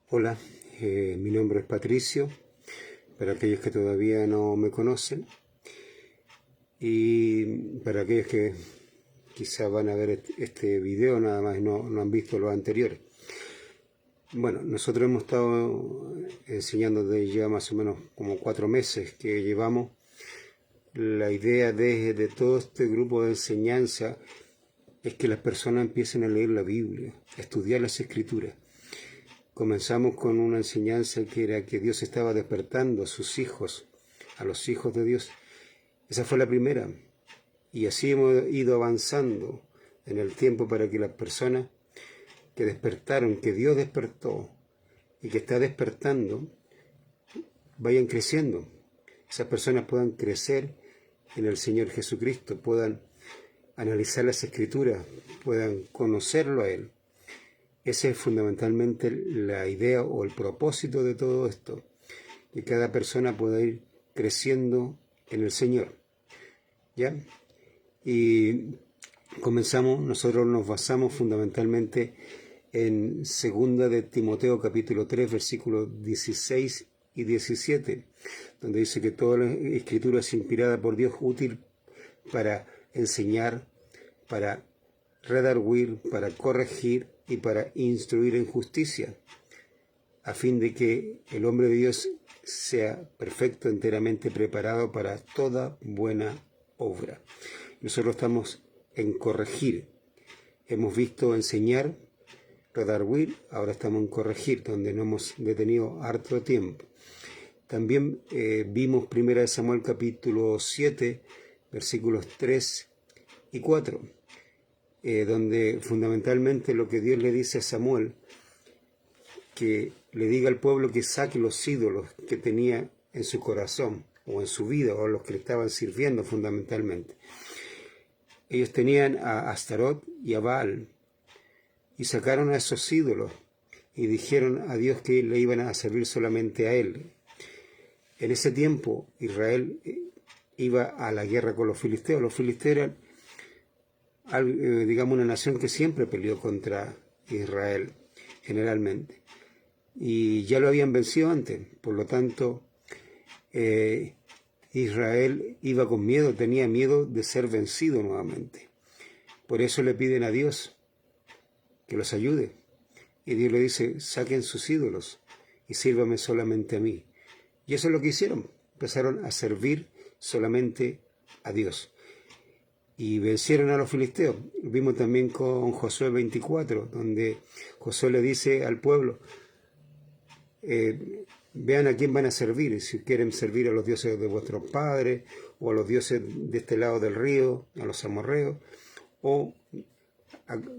Hola, mi nombre es Patricio, para aquellos que todavía no me conocen y para aquellos que quizás van a ver este video nada más y no han visto los anteriores. Bueno, nosotros hemos estado enseñando desde ya más o menos como 4 meses que llevamos. La idea de todo este grupo de enseñanza es que las personas empiecen a leer la Biblia, a estudiar las Escrituras. Comenzamos con una enseñanza que era que Dios estaba despertando a sus hijos, a los hijos de Dios. Esa fue la primera. Y así hemos ido avanzando en el tiempo para que las personas que despertaron, que Dios despertó y que está despertando, vayan creciendo. Esas personas puedan crecer en el Señor Jesucristo, puedan analizar las Escrituras, puedan conocerlo a Él. Esa es fundamentalmente la idea o el propósito de todo esto, que cada persona pueda ir creciendo en el Señor. ¿Ya? Y nosotros nos basamos fundamentalmente en 2 de Timoteo capítulo 3, versículos 16 y 17, donde dice que toda la Escritura es inspirada por Dios, útil para enseñar, para redarguir, para corregir y para instruir en justicia, a fin de que el hombre de Dios sea perfecto, enteramente preparado para toda buena obra. Nosotros estamos en corregir. Hemos visto enseñar, redarguir, ahora estamos en corregir, donde nos hemos detenido harto tiempo. También vimos 1 Samuel capítulo 7, versículos 3 y 4. Donde fundamentalmente lo que Dios le dice a Samuel, que le diga al pueblo que saque los ídolos que tenía en su corazón o en su vida, o los que le estaban sirviendo fundamentalmente. Ellos tenían a Astarot y a Baal, y sacaron a esos ídolos y dijeron a Dios que le iban a servir solamente a Él. En ese tiempo Israel iba a la guerra con los filisteos. Los filisteos eran digamos una nación que siempre peleó contra Israel generalmente, y ya lo habían vencido antes. Por lo tanto, Israel iba con miedo, tenía miedo de ser vencido nuevamente. Por eso le piden a Dios que los ayude, y Dios le dice: saquen sus ídolos y sírvame solamente a mí. Y eso es lo que hicieron, empezaron a servir solamente a Dios. Y vencieron a los filisteos. Vimos también con Josué 24, donde Josué le dice al pueblo: vean a quién van a servir, si quieren servir a los dioses de vuestros padres, o a los dioses de este lado del río, a los amorreos, o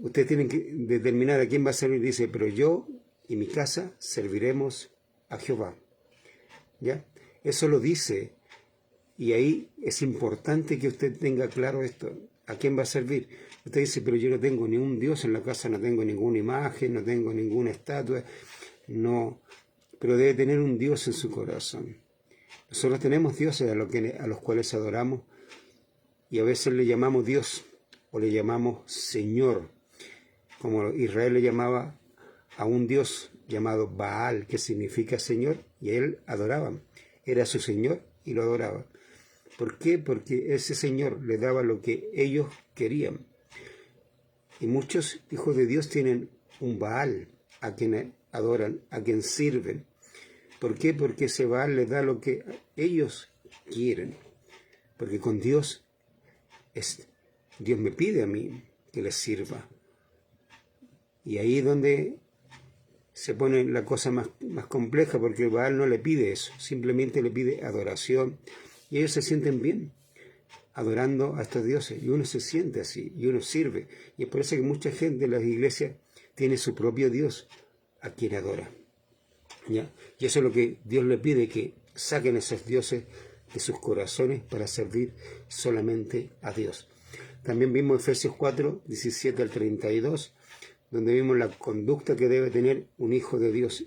ustedes tienen que determinar a quién va a servir. Dice: pero yo y mi casa serviremos a Jehová. ¿Ya? Eso lo dice. Y ahí es importante que usted tenga claro esto. ¿A quién va a servir? Usted dice: pero yo no tengo ningún Dios en la casa, no tengo ninguna imagen, no tengo ninguna estatua. No, pero debe tener un Dios en su corazón. Nosotros tenemos dioses a los cuales adoramos, y a veces le llamamos Dios o le llamamos Señor, como Israel le llamaba a un Dios llamado Baal, que significa Señor, y él adoraba. Era su Señor y lo adoraba. ¿Por qué? Porque ese Señor le daba lo que ellos querían. Y muchos hijos de Dios tienen un Baal a quien adoran, a quien sirven. ¿Por qué? Porque ese Baal les da lo que ellos quieren. Porque con Dios, Dios me pide a mí que les sirva. Y ahí es donde se pone la cosa más compleja, porque el Baal no le pide eso, simplemente le pide adoración. Y ellos se sienten bien adorando a estos dioses, y uno se siente así, y uno sirve. Y es por eso que mucha gente en las iglesias tiene su propio Dios a quien adora. ¿Ya? Y eso es lo que Dios le pide, que saquen esos dioses de sus corazones para servir solamente a Dios. También vimos Efesios 4, 17 al 32, donde vimos la conducta que debe tener un hijo de Dios.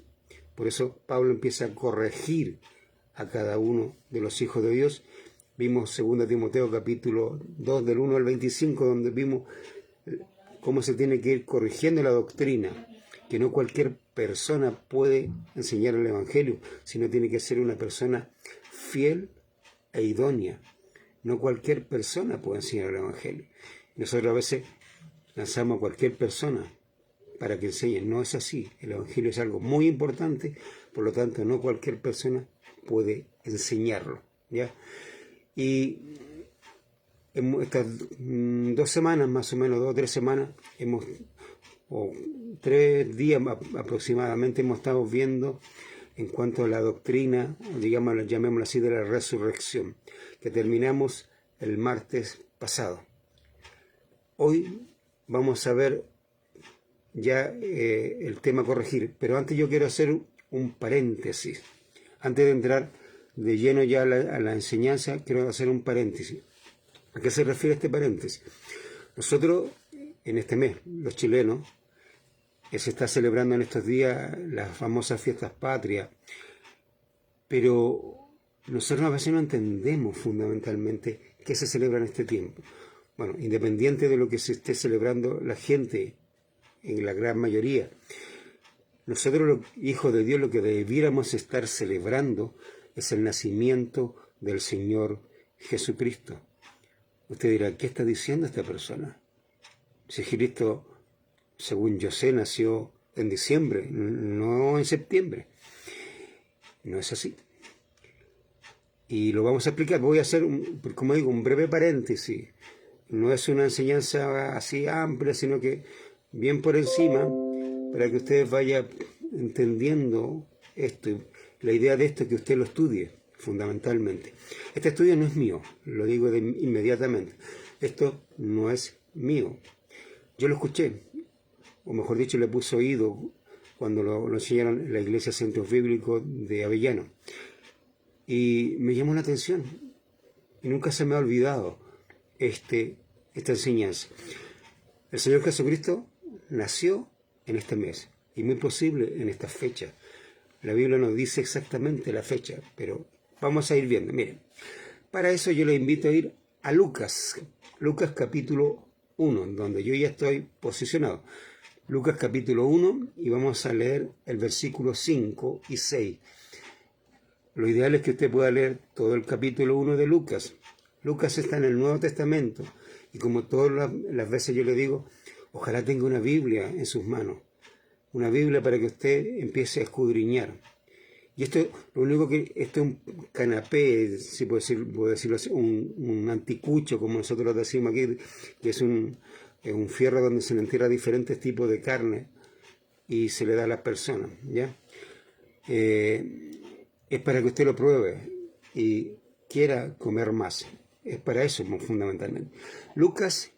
Por eso Pablo empieza a corregir a cada uno de los hijos de Dios. Vimos 2 Timoteo capítulo 2 del 1 al 25, donde vimos cómo se tiene que ir corrigiendo la doctrina. que no cualquier persona puede enseñar el Evangelio, sino tiene que ser una persona fiel e idónea. No cualquier persona puede enseñar el Evangelio. Nosotros a veces lanzamos a cualquier persona para que enseñe. No es así. El Evangelio es algo muy importante, por lo tanto no cualquier persona puede enseñarlo, ¿ya? Y en estas 2 semanas, más o menos 2 o 3 semanas, o 3 días aproximadamente, hemos estado viendo en cuanto a la doctrina, digamos, llamémoslo así, de la resurrección, que terminamos el martes pasado. Hoy vamos a ver ya el tema a corregir, pero antes yo quiero hacer un paréntesis. Antes de entrar de lleno ya a la enseñanza, quiero hacer un paréntesis. ¿A qué se refiere este paréntesis? Nosotros, en este mes, los chilenos, se está celebrando en estos días las famosas fiestas patrias, pero nosotros a veces no entendemos fundamentalmente qué se celebra en este tiempo. Bueno, independiente de lo que se esté celebrando la gente, en la gran mayoría, nosotros los hijos de Dios lo que debiéramos estar celebrando es el nacimiento del Señor Jesucristo. Usted dirá, ¿qué está diciendo esta persona? Si Cristo, según yo sé, nació en diciembre, no en septiembre. No es así. Y lo vamos a explicar. Voy a hacer, como digo, un breve paréntesis. No es una enseñanza así amplia, sino que bien por encima, para que ustedes vayan entendiendo esto. La idea de esto es que usted lo estudie, fundamentalmente. Este estudio no es mío, lo digo inmediatamente. Esto no es mío. Yo lo escuché, o mejor dicho, le puse oído cuando lo enseñaron en la Iglesia Centro Bíblico de Avellano. Y me llamó la atención. Y nunca se me ha olvidado esta enseñanza. El Señor Jesucristo nació en este mes, y muy posible en esta fecha. La Biblia nos dice exactamente la fecha, pero vamos a ir viendo. Miren, para eso yo les invito a ir a Lucas capítulo 1, donde yo ya estoy posicionado. Lucas capítulo 1, y vamos a leer el versículo 5 y 6. Lo ideal es que usted pueda leer todo el capítulo 1 de Lucas. Lucas está en el Nuevo Testamento, y como todas las veces yo le digo, ojalá tenga una Biblia en sus manos. Una Biblia para que usted empiece a escudriñar. Y esto, lo único que, esto es un canapé, si puedo decirlo así, un anticucho, como nosotros decimos aquí, que es un fierro donde se le entierra diferentes tipos de carne y se le da a las personas, ¿ya? Es para que usted lo pruebe y quiera comer más. Es para eso, fundamentalmente. Lucas,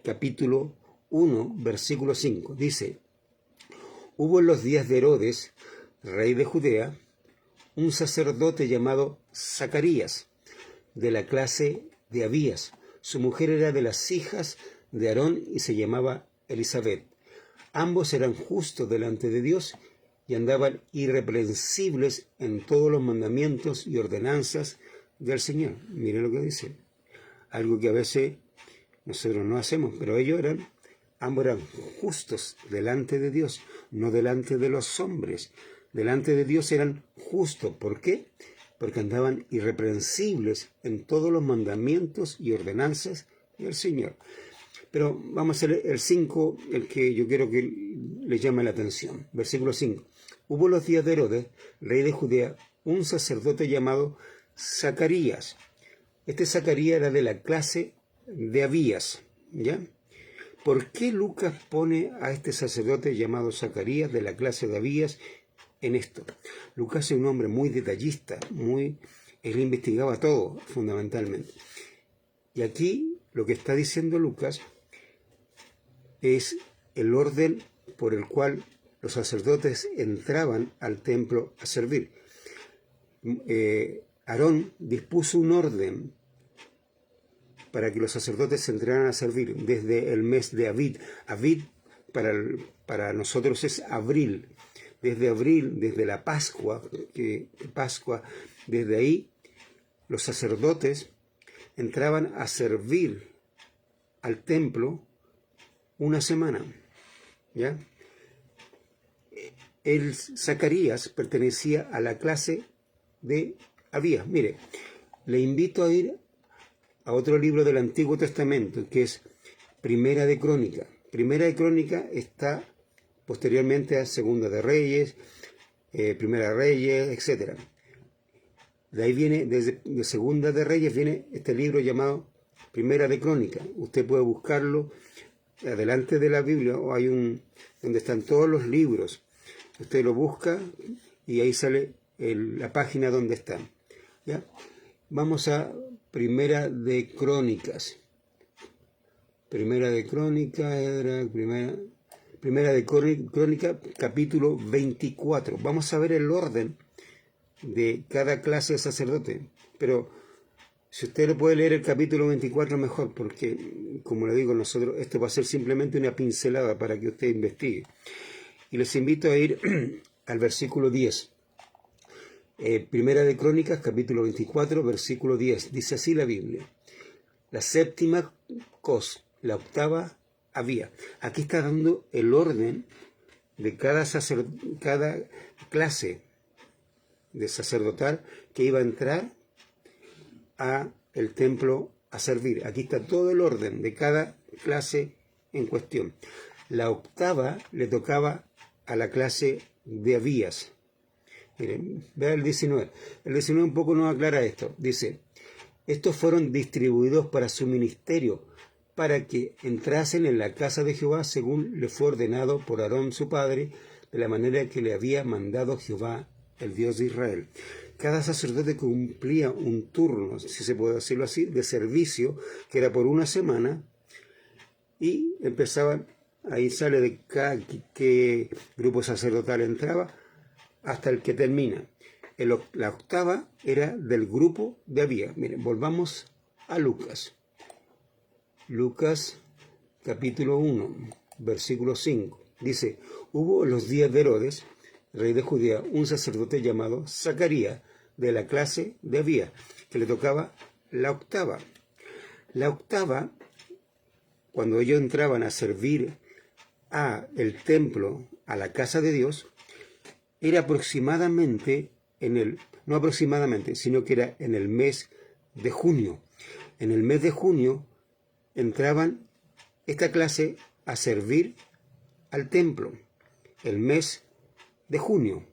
capítulo 1, versículo 5, dice: Hubo en los días de Herodes, rey de Judea, un sacerdote llamado Zacarías, de la clase de Abías. Su mujer era de las hijas de Aarón y se llamaba Elizabeth. Ambos eran justos delante de Dios y andaban irreprensibles en todos los mandamientos y ordenanzas del Señor. Miren lo que dice. Algo que a veces nosotros no hacemos, pero ambos eran justos delante de Dios, no delante de los hombres. Delante de Dios eran justos. ¿Por qué? Porque andaban irreprensibles en todos los mandamientos y ordenanzas del Señor. Pero vamos a leer el 5, el que yo quiero que les llame la atención. Versículo 5. Hubo los días de Herodes, rey de Judea, un sacerdote llamado Zacarías. Este Zacarías era de la clase de Abías, ¿ya? ¿Por qué Lucas pone a este sacerdote llamado Zacarías de la clase de Abías en esto? Lucas es un hombre muy detallista, él investigaba todo, fundamentalmente. Y aquí lo que está diciendo Lucas es el orden por el cual los sacerdotes entraban al templo a servir. Aarón dispuso un orden para que los sacerdotes se entraran a servir desde el mes de Abid. Abid para nosotros es abril. Desde abril, desde la Pascua, desde ahí los sacerdotes entraban a servir al templo una semana, ¿ya? el Zacarías pertenecía a la clase de Abías. Mire, le invito a ir a otro libro del Antiguo Testamento, que es Primera de Crónica. Primera de Crónica está posteriormente a Segunda de Reyes, Primera de Reyes, etc. De ahí viene, desde de Segunda de Reyes viene este libro llamado Primera de Crónica. Usted puede buscarlo adelante de la Biblia, o hay donde están todos los libros. Usted lo busca y ahí sale la página donde están. ¿Ya? Vamos a Primera de Crónicas. Primera de Crónica era Primera de Crónica, capítulo 24. Vamos a ver el orden de cada clase de sacerdote. Pero si usted lo puede leer el capítulo 24 mejor, porque, como le digo, nosotros, esto va a ser simplemente una pincelada para que usted investigue. Y les invito a ir al versículo 10. Primera de Crónicas, capítulo 24, versículo 10. Dice así la Biblia. La séptima la octava Abías. Aquí está dando el orden de cada clase de sacerdotal que iba a entrar a el templo a servir. Aquí está todo el orden de cada clase en cuestión. La octava le tocaba a la clase de Abías. Miren, vea el 19. El 19 un poco nos aclara esto. Dice, estos fueron distribuidos para su ministerio, para que entrasen en la casa de Jehová según le fue ordenado por Aarón su padre, de la manera que le había mandado Jehová, el Dios de Israel. Cada sacerdote cumplía un turno, si se puede decirlo así, de servicio, que era por una semana, y empezaban, ahí sale de qué grupo sacerdotal entraba, hasta el que termina. La octava era del grupo de Abías. Miren, volvamos a Lucas. Lucas capítulo 1, versículo 5. Dice, hubo en los días de Herodes, rey de Judea, un sacerdote llamado Zacarías, de la clase de Abías, que le tocaba la octava. La octava, cuando ellos entraban a servir a el templo, a la casa de Dios, era aproximadamente no aproximadamente, sino que era en el mes de junio. En el mes de junio entraban esta clase a servir al templo. El mes de junio.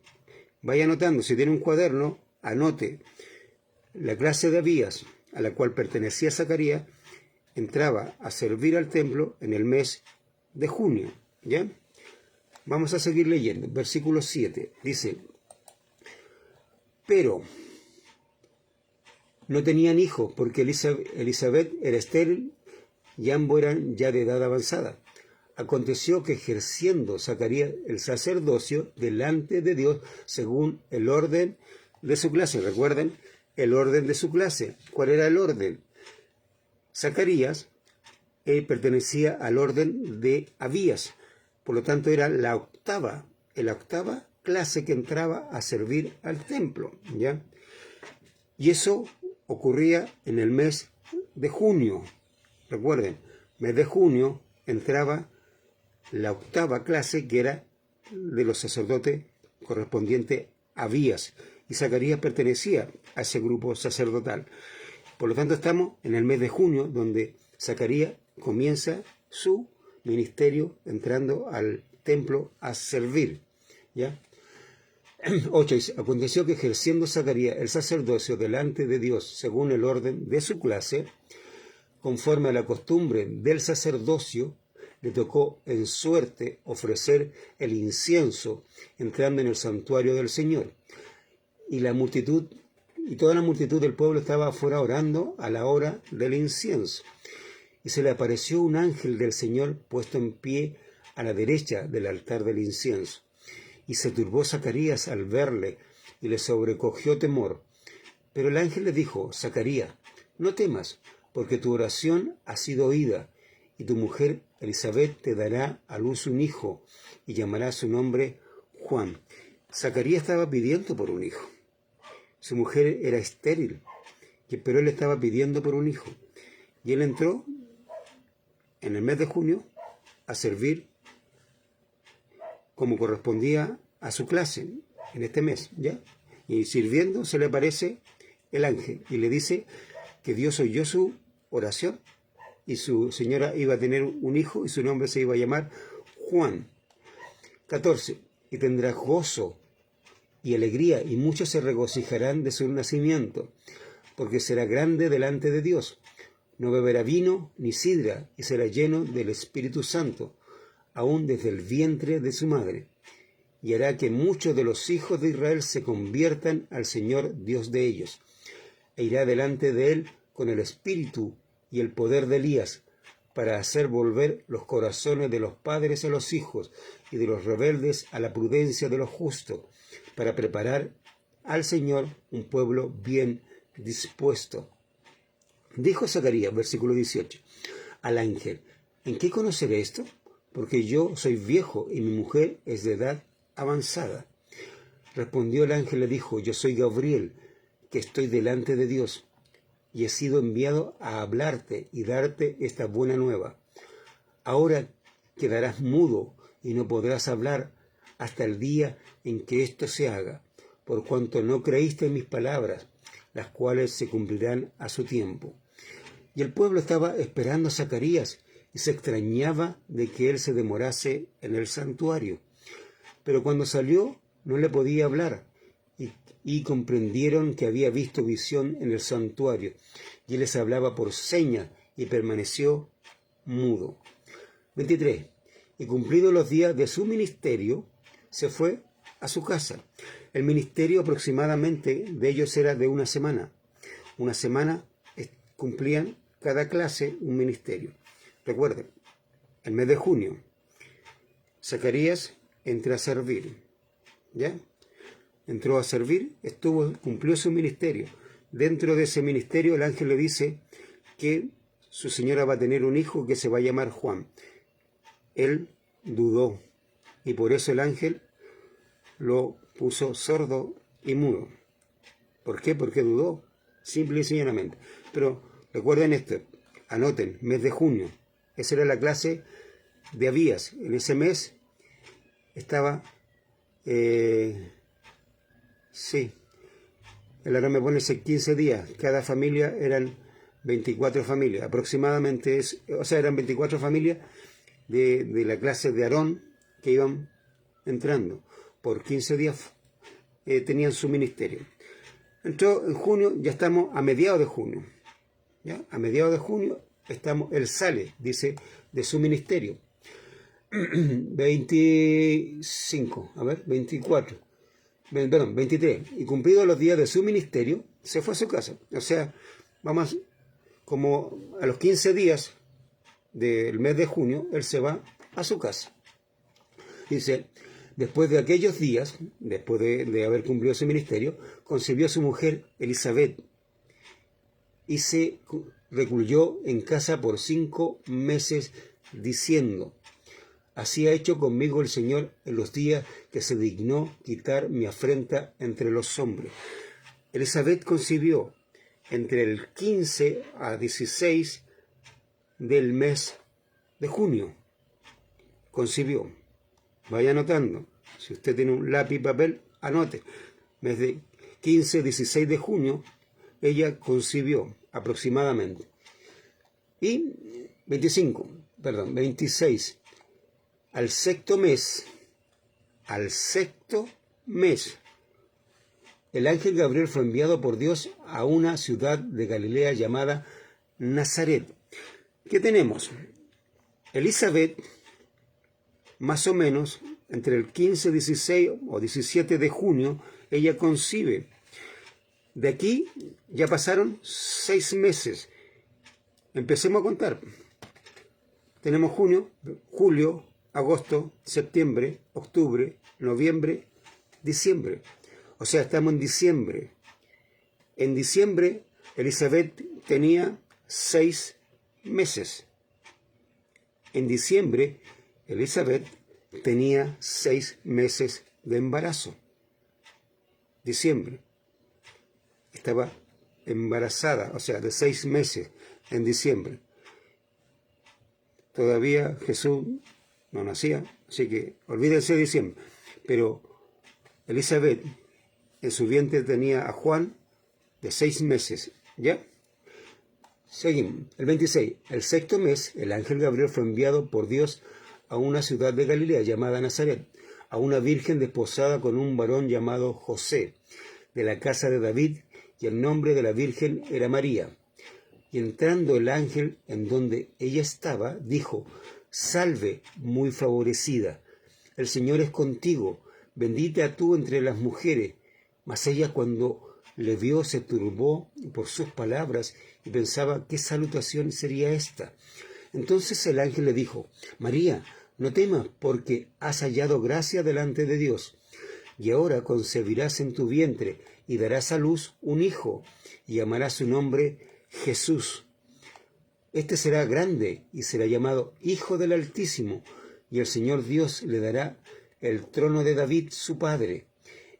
Vaya anotando, si tiene un cuaderno, anote. La clase de Abías, a la cual pertenecía Zacarías, entraba a servir al templo en el mes de junio. ¿Ya? Vamos a seguir leyendo. Versículo 7 dice, pero no tenían hijos porque Elizabeth era estéril y ambos eran ya de edad avanzada. Aconteció que ejerciendo Zacarías el sacerdocio delante de Dios según el orden de su clase. Recuerden, el orden de su clase. ¿Cuál era el orden? Zacarías pertenecía al orden de Abías. Por lo tanto, era la octava clase que entraba a servir al templo, ¿ya? Y eso ocurría en el mes de junio. Recuerden, mes de junio entraba la octava clase, que era de los sacerdotes correspondiente a Abías. Y Zacarías pertenecía a ese grupo sacerdotal. Por lo tanto, estamos en el mes de junio, donde Zacarías comienza su ministerio entrando al templo a servir. ¿Ya? 8. Aconteció que ejerciendo Zacarías el sacerdocio delante de Dios según el orden de su clase, conforme a la costumbre del sacerdocio, le tocó en suerte ofrecer el incienso entrando en el santuario del Señor. Y toda la multitud del pueblo estaba afuera orando a la hora del incienso. Y se le apareció un ángel del Señor puesto en pie a la derecha del altar del incienso. Y se turbó Zacarías al verle, y le sobrecogió temor. Pero el ángel le dijo, Zacarías, no temas, porque tu oración ha sido oída, y tu mujer Elizabeth te dará a luz un hijo, y llamará su nombre Juan. Zacarías estaba pidiendo por un hijo. Su mujer era estéril, pero él estaba pidiendo por un hijo. Y él entró en el mes de junio a servir como correspondía a su clase en este mes, ¿ya? Y sirviendo se le aparece el ángel y le dice que Dios oyó su oración y su señora iba a tener un hijo y su nombre se iba a llamar Juan. 14. Y tendrá gozo y alegría, y muchos se regocijarán de su nacimiento, porque será grande delante de Dios. No beberá vino ni sidra, y será lleno del Espíritu Santo, aún desde el vientre de su madre. Y hará que muchos de los hijos de Israel se conviertan al Señor Dios de ellos. E irá delante de él con el espíritu y el poder de Elías, para hacer volver los corazones de los padres a los hijos, y de los rebeldes a la prudencia de los justos, para preparar al Señor un pueblo bien dispuesto. Dijo Zacarías, versículo 18, al ángel: ¿en qué conoceré esto? Porque yo soy viejo y mi mujer es de edad avanzada. Respondió el ángel, le dijo: yo soy Gabriel, que estoy delante de Dios, y he sido enviado a hablarte y darte esta buena nueva. Ahora quedarás mudo y no podrás hablar hasta el día en que esto se haga, por cuanto no creíste en mis palabras, las cuales se cumplirán a su tiempo. Y el pueblo estaba esperando a Zacarías y se extrañaba de que él se demorase en el santuario. Pero cuando salió no le podía hablar, y comprendieron que había visto visión en el santuario, y él les hablaba por señas y permaneció mudo. 23. Y cumplidos los días de su ministerio, se fue a su casa. El ministerio aproximadamente de ellos era de una semana. Una semana cumplían cada clase un ministerio. Recuerden, el mes de junio, Zacarías entra a servir, ¿ya? Entró a servir, cumplió su ministerio. Dentro de ese ministerio el ángel le dice que su señora va a tener un hijo que se va a llamar Juan. Él dudó y por eso el ángel lo puso sordo y mudo. ¿Por qué? Porque dudó, simple y sencillamente. Pero recuerden esto, anoten, mes de junio. Esa era la clase de Abías. En ese mes estaba... Sí, el ahora me pone 15 días, cada familia eran 24 familias, aproximadamente eran 24 familias de la clase de Aarón que iban entrando, por 15 días tenían su ministerio. Entró en junio, ya estamos a mediados de junio, ¿ya? A mediados de junio él sale, dice, de su ministerio. 23. Y cumplidos los días de su ministerio, se fue a su casa. O sea, vamos, como a los 15 días del mes de junio, él se va a su casa. Dice, después de aquellos días, después de haber cumplido su ministerio, concibió a su mujer Elizabeth y se recluyó en casa por 5 meses, diciendo: así ha hecho conmigo el Señor en los días que se dignó quitar mi afrenta entre los hombres. Elizabeth concibió entre el 15 a 16 del mes de junio. Concibió. Vaya anotando. Si usted tiene un lápiz y papel, anote. Mes de 15 16 de junio, ella concibió aproximadamente. Y 26. Al sexto mes, el ángel Gabriel fue enviado por Dios a una ciudad de Galilea llamada Nazaret. ¿Qué tenemos? Elizabeth, más o menos, entre el 15, 16 o 17 de junio, ella concibe. De aquí ya pasaron 6 meses. Empecemos a contar. Tenemos junio, julio, agosto, septiembre, octubre, noviembre, diciembre. O sea, estamos en diciembre. En diciembre, Elizabeth tenía 6 meses. En diciembre, Elizabeth tenía 6 meses de embarazo. Diciembre. Estaba embarazada, o sea, de 6 meses en diciembre. Todavía Jesús no nacía, así que olvídense de diciembre. Pero Elizabeth en su vientre tenía a Juan de 6 meses, ¿ya? Seguimos. El 26. El sexto mes, el ángel Gabriel fue enviado por Dios a una ciudad de Galilea llamada Nazaret, a una virgen desposada con un varón llamado José, de la casa de David, y el nombre de la virgen era María. Y entrando el ángel en donde ella estaba, dijo: Salve, muy favorecida, el Señor es contigo, bendita tú entre las mujeres. Mas ella, cuando le vio, se turbó por sus palabras y pensaba qué salutación sería esta. Entonces el ángel le dijo: María, no temas, porque has hallado gracia delante de Dios. Y ahora concebirás en tu vientre y darás a luz un hijo, y llamarás su nombre Jesús. Este será grande y será llamado Hijo del Altísimo, y el Señor Dios le dará el trono de David su padre,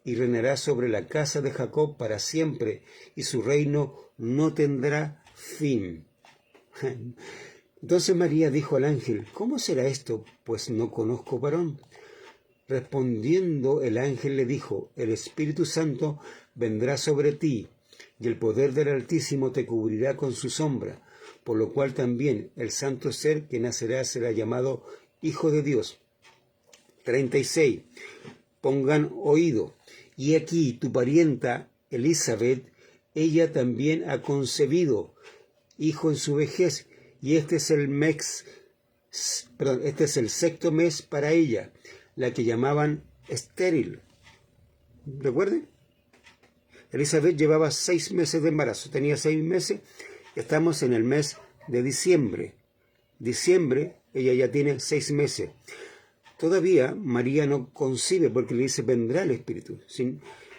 y reinará sobre la casa de Jacob para siempre, y su reino no tendrá fin. Entonces María dijo al ángel: ¿Cómo será esto? Pues no conozco varón. Respondiendo el ángel le dijo: El Espíritu Santo vendrá sobre ti, y el poder del Altísimo te cubrirá con su sombra, por lo cual también el santo ser que nacerá será llamado Hijo de Dios. 36. Pongan oído. Y aquí tu parienta Elizabeth, ella también ha concebido hijo en su vejez, y este es el sexto mes para ella, la que llamaban estéril. ¿Recuerden? Elizabeth llevaba 6 meses de embarazo, tenía 6 meses, estamos en el mes de diciembre. Diciembre, ella ya tiene 6 meses. Todavía María no concibe porque le dice: vendrá el Espíritu.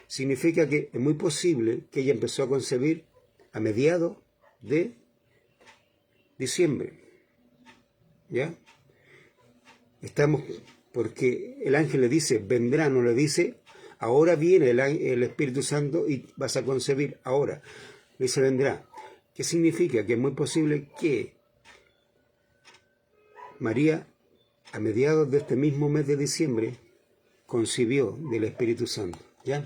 Significa que es muy posible que ella empezó a concebir a mediados de diciembre. ¿Ya? Estamos, porque el ángel le dice: vendrá, no le dice: ahora viene el Espíritu Santo y vas a concebir ahora. Le dice: vendrá. ¿Qué significa? Que es muy posible que María, a mediados de este mismo mes de diciembre, concibió del Espíritu Santo. ¿Ya?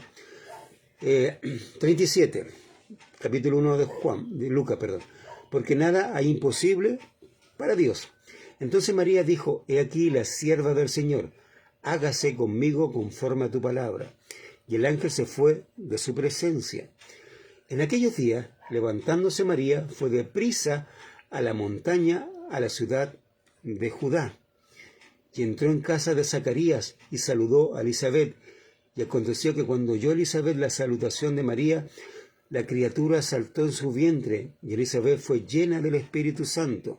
37, capítulo 1 de Lucas, perdón. Porque nada hay imposible para Dios. Entonces María dijo: he aquí la sierva del Señor, hágase conmigo conforme a tu palabra. Y el ángel se fue de su presencia. En aquellos días, levantándose María, fue deprisa a la montaña, a la ciudad de Judá, y entró en casa de Zacarías y saludó a Elizabeth. Y aconteció que cuando oyó Elizabeth la salutación de María, la criatura saltó en su vientre, y Elizabeth fue llena del Espíritu Santo.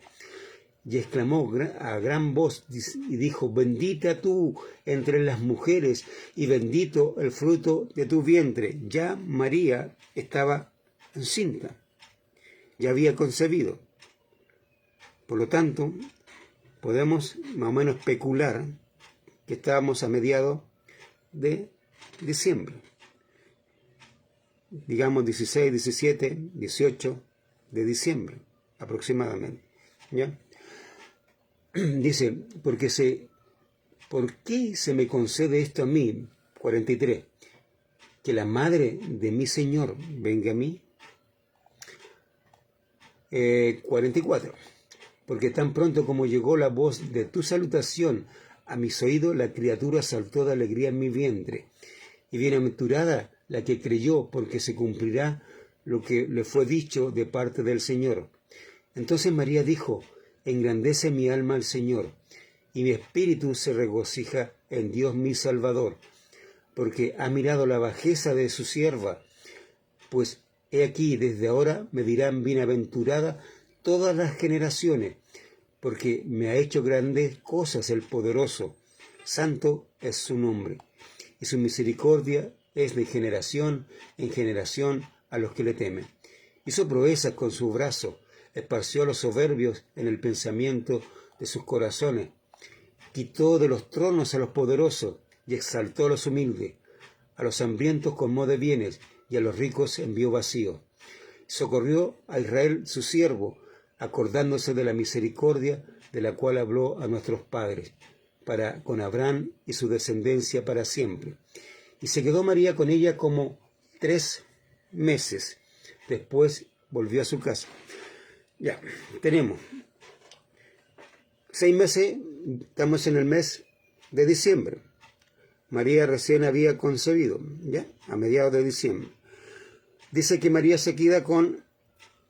Y exclamó a gran voz y dijo: bendita tú entre las mujeres, y bendito el fruto de tu vientre. Ya María estaba encinta, ya había concebido. Por lo tanto, podemos más o menos especular que estábamos a mediados de diciembre. Digamos 16, 17, 18 de diciembre aproximadamente. ¿Ya? Dice: ¿por qué se me concede esto a mí? 43. Que la madre de mi Señor venga a mí. 44. Porque tan pronto como llegó la voz de tu salutación a mis oídos, la criatura saltó de alegría en mi vientre. Y bienaventurada la que creyó, porque se cumplirá lo que le fue dicho de parte del Señor. Entonces María dijo: engrandece mi alma al Señor, y mi espíritu se regocija en Dios mi Salvador, porque ha mirado la bajeza de su sierva. Pues he aquí, desde ahora me dirán bienaventurada todas las generaciones, porque me ha hecho grandes cosas el poderoso. Santo es su nombre, y su misericordia es de generación en generación a los que le temen. Hizo proezas con su brazo, esparció a los soberbios en el pensamiento de sus corazones. Quitó de los tronos a los poderosos y exaltó a los humildes. A los hambrientos colmó de bienes y a los ricos envió vacíos. Socorrió a Israel su siervo, acordándose de la misericordia de la cual habló a nuestros padres, con Abraham y su descendencia para siempre. Y se quedó María con ella como 3 meses. Después volvió a su casa. Ya, tenemos 6 meses, estamos en el mes de diciembre. María recién había concebido, ¿ya? A mediados de diciembre. Dice que María se queda con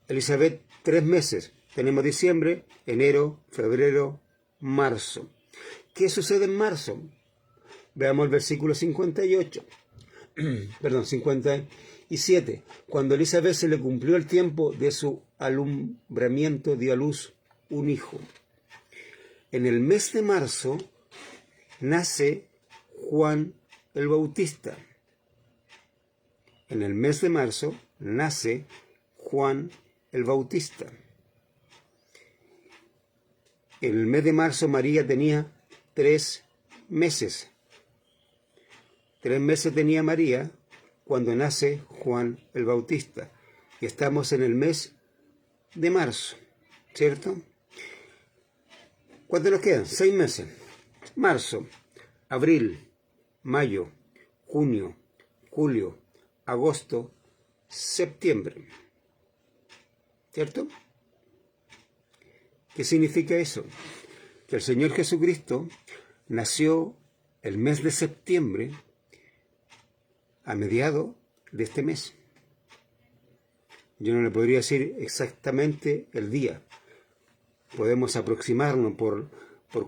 Elizabeth 3 meses. Tenemos diciembre, enero, febrero, marzo. ¿Qué sucede en marzo? Veamos el versículo 58. Perdón, 57. Cuando a Elizabeth se le cumplió el tiempo de su alumbramiento, dio a luz un hijo. En el mes de marzo nace Juan el Bautista. En el mes de marzo nace Juan el Bautista. En el mes de marzo María tenía 3 meses. 3 meses tenía María cuando nace Juan el Bautista. Y estamos en el mes de marzo, ¿cierto? ¿Cuánto nos quedan? 6 meses. Marzo, abril, mayo, junio, julio, agosto, septiembre. ¿Cierto? ¿Qué significa eso? Que el Señor Jesucristo nació el mes de septiembre a mediados de este mes. Yo no le podría decir exactamente el día. Podemos aproximarnos por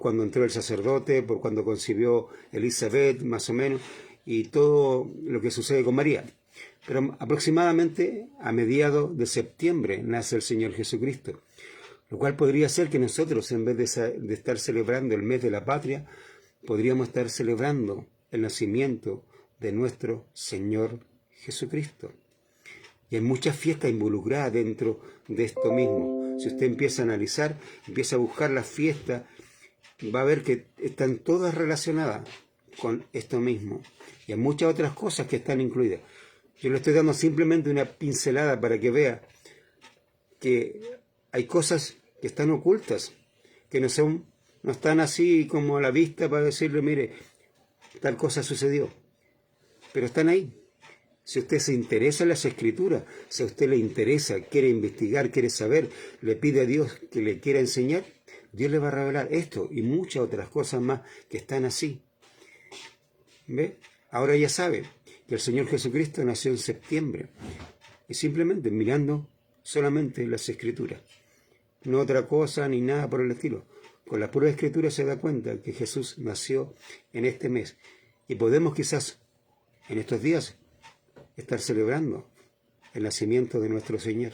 cuando entró el sacerdote, por cuando concibió Elizabeth, más o menos, y todo lo que sucede con María. Pero aproximadamente a mediados de septiembre nace el Señor Jesucristo, lo cual podría ser que nosotros, en vez de estar celebrando el mes de la patria, podríamos estar celebrando el nacimiento de nuestro Señor Jesucristo. Y hay muchas fiestas involucradas dentro de esto mismo. Si usted empieza a analizar, empieza a buscar las fiestas, va a ver que están todas relacionadas con esto mismo. Y hay muchas otras cosas que están incluidas. Yo le estoy dando simplemente una pincelada para que vea que hay cosas que están ocultas, que no están así como a la vista para decirle, mire, tal cosa sucedió. Pero están ahí. Si usted se interesa en las Escrituras, si a usted le interesa, quiere investigar, quiere saber, le pide a Dios que le quiera enseñar, Dios le va a revelar esto y muchas otras cosas más que están así. ¿Ve? Ahora ya sabe que el Señor Jesucristo nació en septiembre. Y simplemente mirando solamente las Escrituras. No otra cosa ni nada por el estilo. Con la pura Escritura se da cuenta que Jesús nació en este mes. Y podemos quizás en estos días estar celebrando el nacimiento de nuestro Señor.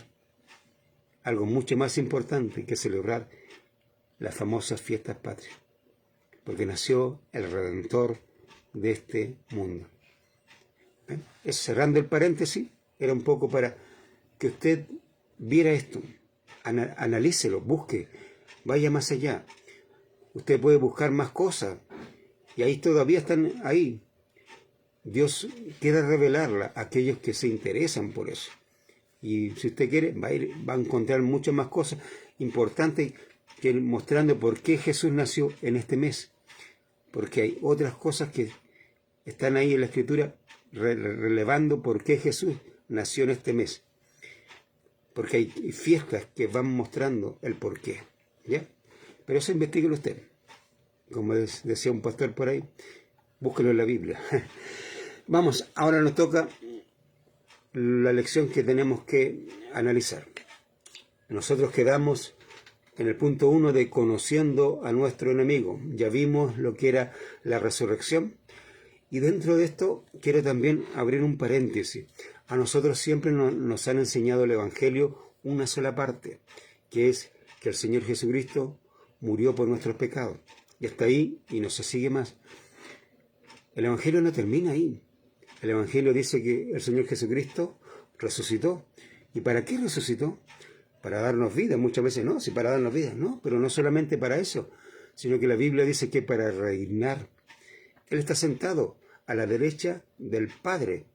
Algo mucho más importante que celebrar las famosas fiestas patrias. Porque nació el Redentor de este mundo. Cerrando el paréntesis, era un poco para que usted viera esto, analícelo, busque, vaya más allá. Usted puede buscar más cosas y ahí todavía están ahí. Dios quiere revelarla a aquellos que se interesan por eso. Y si usted quiere, va a encontrar muchas más cosas importantes que mostrando por qué Jesús nació en este mes. Porque hay otras cosas que están ahí en la Escritura relevando por qué Jesús nació en este mes. Porque hay fiestas que van mostrando el porqué. ¿Ya? Pero eso investíguelo usted. Como decía un pastor por ahí, búsquelo en la Biblia. Vamos, ahora nos toca la lección que tenemos que analizar. Nosotros quedamos en el punto 1 de conociendo a nuestro enemigo. Ya vimos lo que era la resurrección. Y dentro de esto quiero también abrir un paréntesis. A nosotros siempre nos han enseñado el Evangelio una sola parte, que es que el Señor Jesucristo murió por nuestros pecados. Y hasta ahí, y no se sigue más. El Evangelio no termina ahí. El Evangelio dice que el Señor Jesucristo resucitó. ¿Y para qué resucitó? Para darnos vida. Muchas veces no, sí, para darnos vida, no, pero no solamente para eso, sino que la Biblia dice que para reinar. Él está sentado a la derecha del Padre,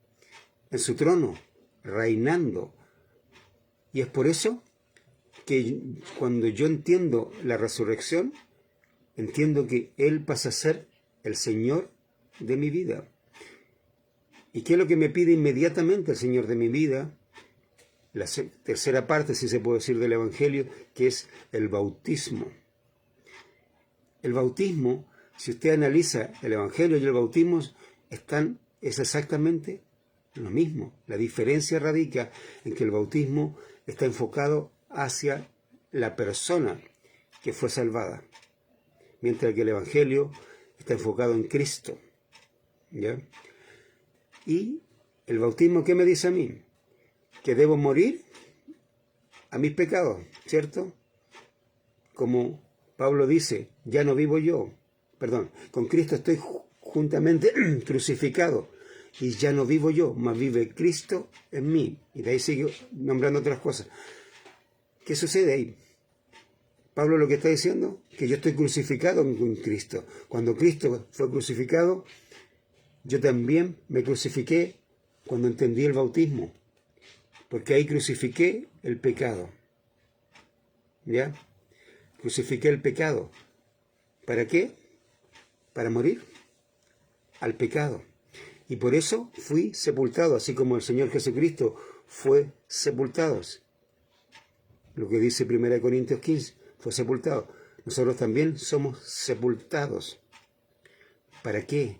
en su trono, reinando. Y es por eso que cuando yo entiendo la resurrección, entiendo que Él pasa a ser el Señor de mi vida. ¿Y qué es lo que me pide inmediatamente el Señor de mi vida? La tercera parte, si se puede decir, del Evangelio, que es el bautismo. El bautismo, si usted analiza el Evangelio y el bautismo, es exactamente lo mismo. La diferencia radica en que el bautismo está enfocado hacia la persona que fue salvada, mientras que el Evangelio está enfocado en Cristo. ¿Ya? Y el bautismo, ¿qué me dice a mí? Que debo morir a mis pecados, ¿cierto? Como Pablo dice, ya no vivo yo, con Cristo estoy juntamente crucificado, y ya no vivo yo, mas vive Cristo en mí. Y de ahí sigue nombrando otras cosas. ¿Qué sucede ahí? Pablo lo que está diciendo, que yo estoy crucificado con Cristo. Cuando Cristo fue crucificado, yo también me crucifiqué cuando entendí el bautismo, porque ahí crucifiqué el pecado. ¿Ya? Crucifiqué el pecado. ¿Para qué? Para morir al pecado. Y por eso fui sepultado, así como el Señor Jesucristo fue sepultado. Lo que dice 1 Corintios 15, fue sepultado. Nosotros también somos sepultados. ¿Para qué?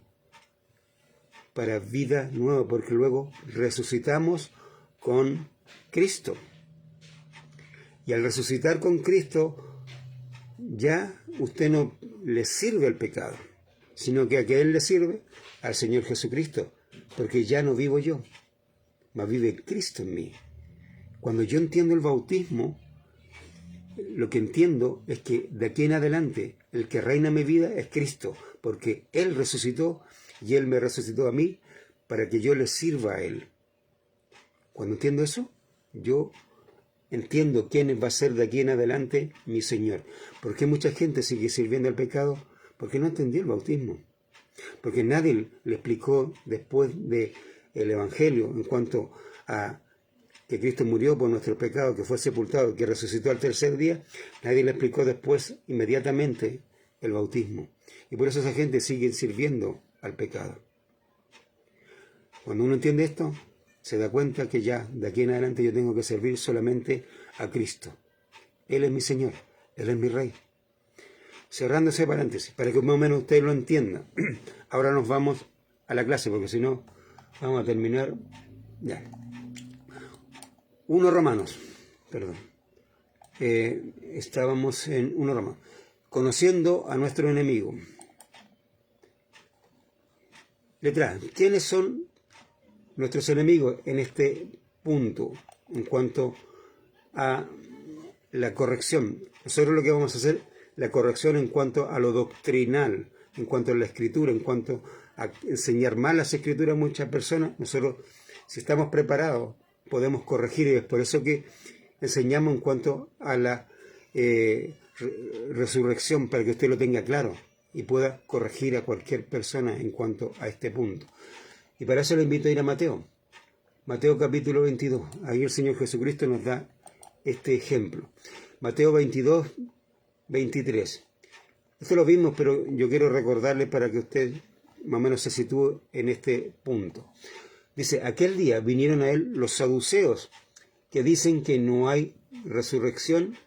Para vida nueva, porque luego resucitamos con Cristo. Y al resucitar con Cristo, ya usted no le sirve al pecado, sino que a que Él le sirve al Señor Jesucristo, porque ya no vivo yo, mas vive Cristo en mí. Cuando yo entiendo el bautismo, lo que entiendo es que de aquí en adelante el que reina mi vida es Cristo, porque Él resucitó y Él me resucitó a mí para que yo le sirva a Él. Cuando entiendo eso, yo entiendo quién va a ser de aquí en adelante mi Señor. ¿Por qué mucha gente sigue sirviendo al pecado? Porque no entendió el bautismo. Porque nadie le explicó después del Evangelio en cuanto a que Cristo murió por nuestros pecados, que fue sepultado, que resucitó al tercer día. Nadie le explicó después, inmediatamente, el bautismo. Y por eso esa gente sigue sirviendo al pecado. Cuando uno entiende esto, se da cuenta que ya de aquí en adelante yo tengo que servir solamente a Cristo. Él es mi Señor, Él es mi Rey. Cerrando ese paréntesis, para que más o menos usted lo entienda. Ahora nos vamos a la clase, porque si no, vamos a terminar ya. 1 Romanos, perdón. Estábamos en 1 Romanos. Conociendo a nuestro enemigo. Letra A. ¿Quiénes son nuestros enemigos en este punto en cuanto a la corrección? Nosotros lo que vamos a hacer, la corrección en cuanto a lo doctrinal, en cuanto a la escritura, en cuanto a enseñar mal las escrituras a muchas personas. Nosotros, si estamos preparados, podemos corregir, y es por eso que enseñamos en cuanto a la resurrección, para que usted lo tenga claro y pueda corregir a cualquier persona en cuanto a este punto. Y para eso le invito a ir a Mateo. Mateo capítulo 22. Ahí el Señor Jesucristo nos da este ejemplo. Mateo 22, 23. Esto lo vimos, pero yo quiero recordarle para que usted más o menos se sitúe en este punto. Dice, aquel día vinieron a él los saduceos, que dicen que no hay resurrección,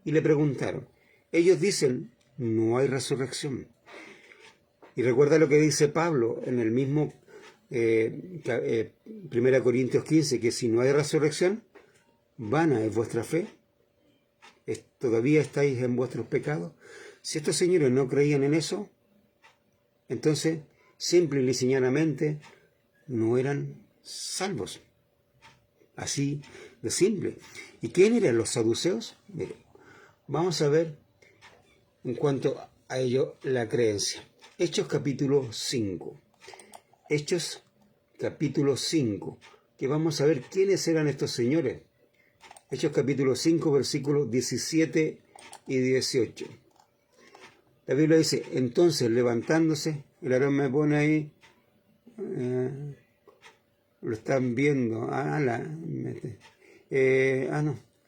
y le preguntaron. Ellos dicen, no hay resurrección. Y recuerda lo que dice Pablo en el mismo 1 Corintios 15, que si no hay resurrección, vana es vuestra fe, todavía estáis en vuestros pecados. Si estos señores no creían en eso, entonces, simple y sencillamente, no eran salvos. Así de simple. ¿Y quién eran los saduceos? Mire, vamos a ver en cuanto a ello la creencia. Hechos capítulo 5. Hechos capítulo 5. Que vamos a ver quiénes eran estos señores. Hechos capítulo 5, versículos 17 y 18. La Biblia dice, entonces levantándose, el Aarón me pone ahí, lo están viendo,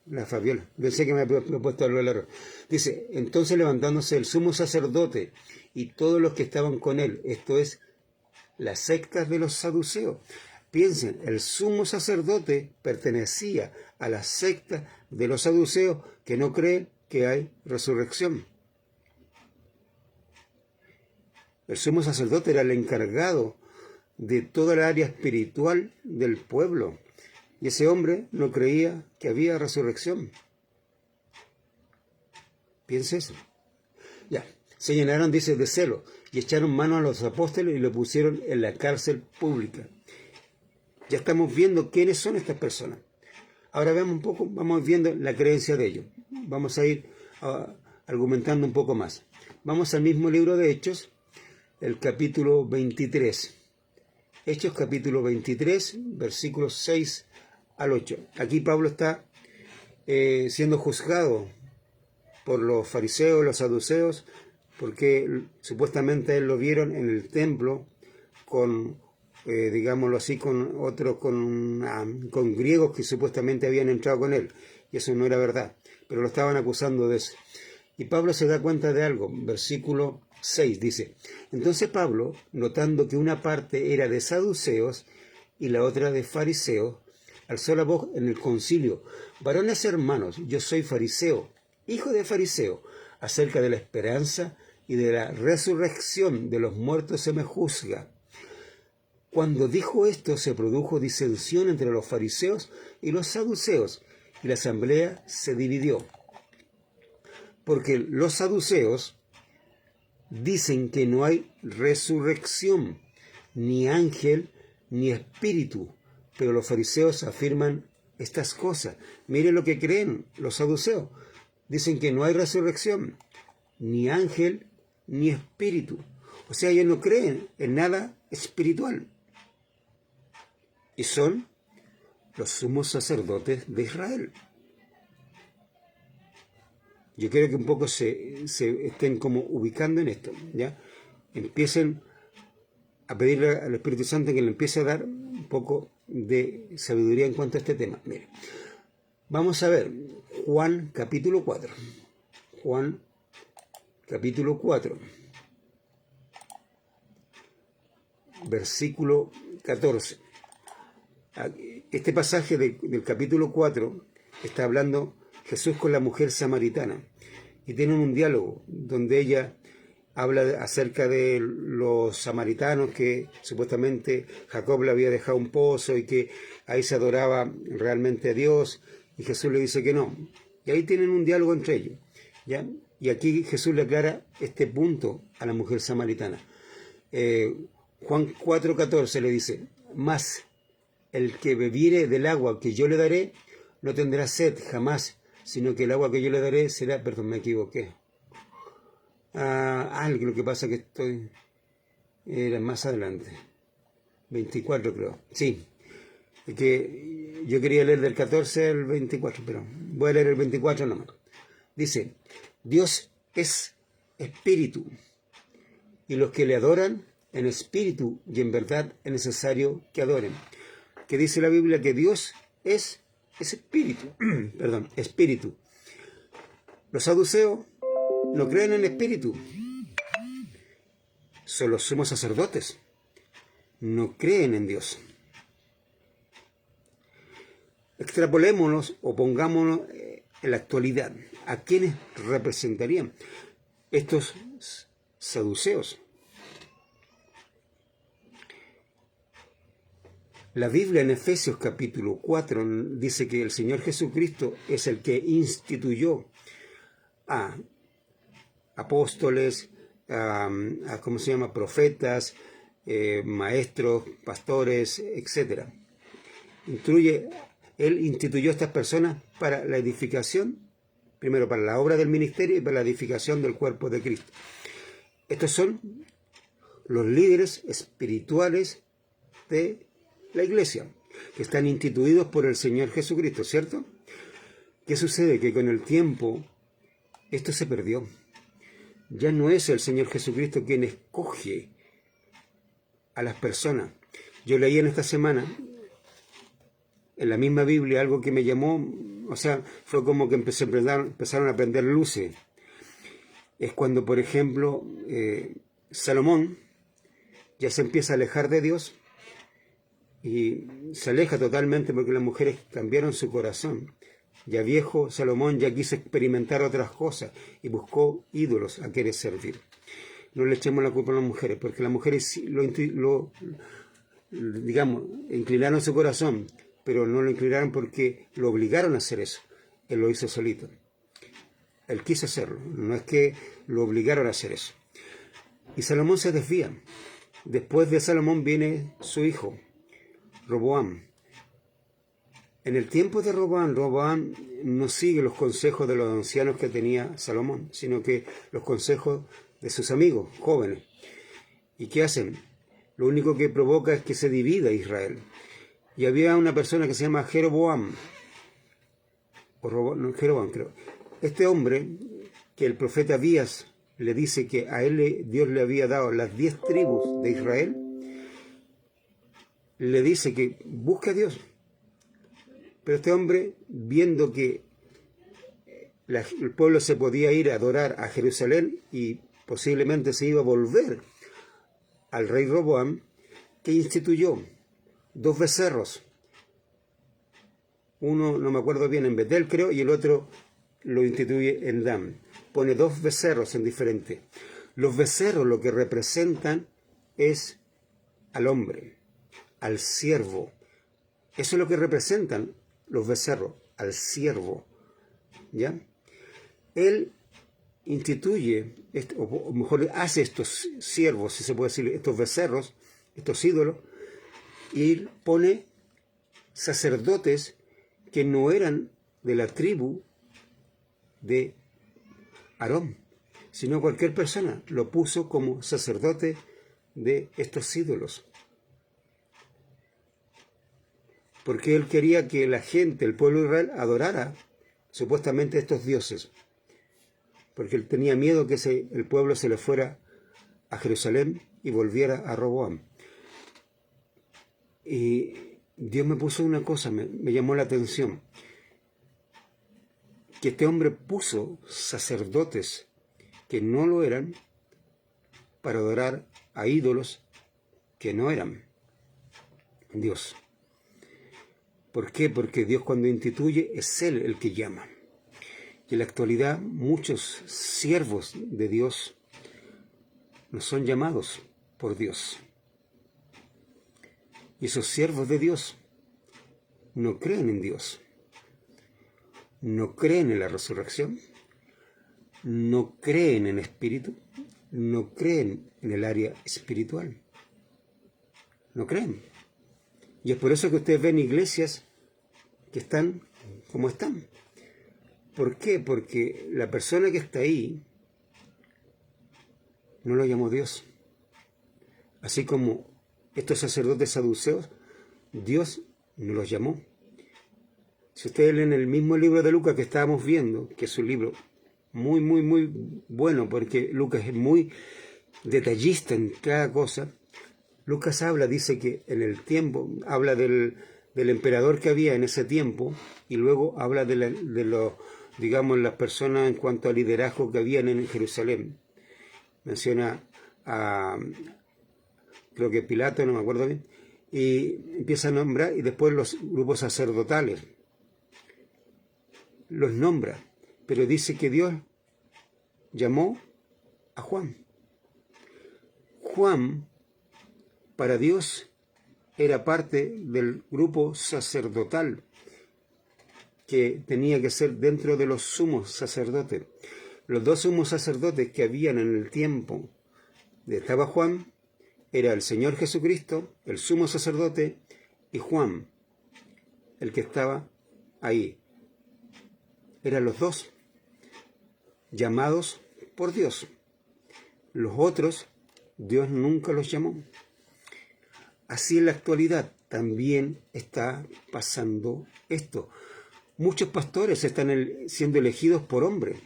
la Fabiola, pensé que me había puesto algo el Aarón. Dice, entonces levantándose el sumo sacerdote y todos los que estaban con él, esto es, las sectas de los saduceos. Piensen, el sumo sacerdote pertenecía a la secta de los saduceos que no creen que hay resurrección. El sumo sacerdote era el encargado de toda la área espiritual del pueblo. Y ese hombre no creía que había resurrección. Piensa eso. Ya, se llenaron, dice, de celo y echaron mano a los apóstoles y los pusieron en la cárcel pública. Ya estamos viendo quiénes son estas personas. Ahora veamos un poco, vamos viendo la creencia de ellos. Vamos a ir argumentando un poco más. Vamos al mismo libro de Hechos, el capítulo 23. Hechos capítulo 23, versículos 6 al 8. Aquí Pablo está siendo juzgado por los fariseos, los saduceos, porque supuestamente él lo vieron en el templo con, digámoslo así, con griegos que supuestamente habían entrado con él. Y eso no era verdad, pero lo estaban acusando de eso. Y Pablo se da cuenta de algo, versículo 6 dice: entonces Pablo, notando que una parte era de saduceos y la otra de fariseos, alzó la voz en el concilio: varones hermanos, yo soy fariseo, hijo de fariseo, acerca de la esperanza y de la resurrección de los muertos se me juzga. Cuando dijo esto, se produjo disensión entre los fariseos y los saduceos, y la asamblea se dividió. Porque los saduceos dicen que no hay resurrección, ni ángel, ni espíritu, pero los fariseos afirman estas cosas. Miren lo que creen los saduceos. Dicen que no hay resurrección, ni ángel, ni espíritu. O sea, ellos no creen en nada espiritual. Y son los sumos sacerdotes de Israel. Yo quiero que un poco se estén como ubicando en esto, ¿ya? Empiecen a pedirle al Espíritu Santo que le empiece a dar un poco de sabiduría en cuanto a este tema. Miren, vamos a ver Juan capítulo 4. Juan capítulo 4, versículo 14. Este pasaje del capítulo 4 está hablando Jesús con la mujer samaritana y tienen un diálogo donde ella habla acerca de los samaritanos, que supuestamente Jacob le había dejado un pozo y que ahí se adoraba realmente a Dios, y Jesús le dice que no. Y ahí tienen un diálogo entre ellos, ¿ya? Y aquí Jesús le aclara este punto a la mujer samaritana. Juan 4:14 le dice: mas el que bebiere del agua que yo le daré no tendrá sed jamás, sino que el agua que yo le daré será... Perdón, me equivoqué. Lo que pasa que era más adelante. 24 creo. Sí. Es que yo quería leer del 14 al 24, pero voy a leer el 24 nomás. Dice: Dios es espíritu, y los que le adoran en espíritu y en verdad es necesario que adoren. Que dice la Biblia que Dios es espíritu. Perdón, espíritu. Los saduceos no creen en espíritu. Son los sumos sacerdotes. No creen en Dios. Extrapolémonos o pongámonos en la actualidad. ¿A quiénes representarían estos saduceos? La Biblia en Efesios capítulo 4 dice que el Señor Jesucristo es el que instituyó a apóstoles, ¿cómo se llama?, profetas, maestros, pastores, etc. Él instituyó a estas personas para la edificación, primero para la obra del ministerio y para la edificación del cuerpo de Cristo. Estos son los líderes espirituales de la iglesia, que están instituidos por el Señor Jesucristo, ¿cierto? ¿Qué sucede? Que con el tiempo esto se perdió. Ya no es el Señor Jesucristo quien escoge a las personas. Yo leí en esta semana, en la misma Biblia, algo que me llamó, o sea, fue como que empezaron a prender luces. Es cuando, por ejemplo, Salomón ya se empieza a alejar de Dios y se aleja totalmente porque las mujeres cambiaron su corazón. Ya viejo Salomón ya quiso experimentar otras cosas y buscó ídolos a querer servir. No le echemos la culpa a las mujeres, porque las mujeres digamos, inclinaron su corazón, pero no lo inclinaron porque lo obligaron a hacer eso. Él lo hizo solito. Él quiso hacerlo, no es que lo obligaron a hacer eso. Y Salomón se desvía. Después de Salomón viene su hijo, Roboam. En el tiempo de Roboam no sigue los consejos de los ancianos que tenía Salomón, sino que los consejos de sus amigos jóvenes. ¿Y qué hacen? Lo único que provoca es que se divida Israel. Y había una persona que se llama Jeroboam, Jeroboam creo. Este hombre, que el profeta Abías le dice que a él Dios le había dado las 10 tribus de Israel, le dice que busque a Dios. Pero este hombre, viendo que el pueblo se podía ir a adorar a Jerusalén y posiblemente se iba a volver al rey Roboam, que instituyó 2 becerros. Uno, no me acuerdo bien, en Betel creo, y el otro lo instituye en Dan. Pone 2 becerros en diferente. Los becerros lo que representan es al hombre, al siervo. Eso es lo que representan los becerros, al siervo. ¿Ya? Él instituye, o mejor hace estos siervos, si se puede decir, estos becerros, estos ídolos, y pone sacerdotes que no eran de la tribu de Aarón, sino cualquier persona. Lo puso como sacerdote de estos ídolos. Porque él quería que la gente, el pueblo de Israel, adorara supuestamente estos dioses. Porque él tenía miedo que el pueblo se le fuera a Jerusalén y volviera a Roboam. Y Dios me puso una cosa, me llamó la atención, que este hombre puso sacerdotes que no lo eran para adorar a ídolos que no eran Dios. ¿Por qué? Porque Dios, cuando instituye, es Él el que llama. Y en la actualidad muchos siervos de Dios no son llamados por Dios. Y esos siervos de Dios no creen en Dios, no creen en la resurrección, no creen en espíritu, no creen en el área espiritual. No creen. Y es por eso que ustedes ven iglesias que están como están. ¿Por qué? Porque la persona que está ahí no lo llamó Dios. Así como estos sacerdotes saduceos, Dios no los llamó. Si ustedes leen el mismo libro de Lucas que estábamos viendo, que es un libro muy, muy, muy bueno, porque Lucas es muy detallista en cada cosa, Lucas dice que en el tiempo, habla del emperador que había en ese tiempo, y luego habla de los, digamos, las personas en cuanto al liderazgo que habían en Jerusalén. Menciona a, creo que Pilato, no me acuerdo bien, y empieza a nombrar, y después los grupos sacerdotales los nombra, pero dice que Dios llamó a Juan. Juan, para Dios, era parte del grupo sacerdotal que tenía que ser dentro de los sumos sacerdotes. Los 2 sumos sacerdotes que habían en el tiempo de estaba Juan, era el Señor Jesucristo, el sumo sacerdote, y Juan, el que estaba ahí. Eran los 2 llamados por Dios. Los otros, Dios nunca los llamó. Así en la actualidad también está pasando esto. Muchos pastores están siendo elegidos por hombres,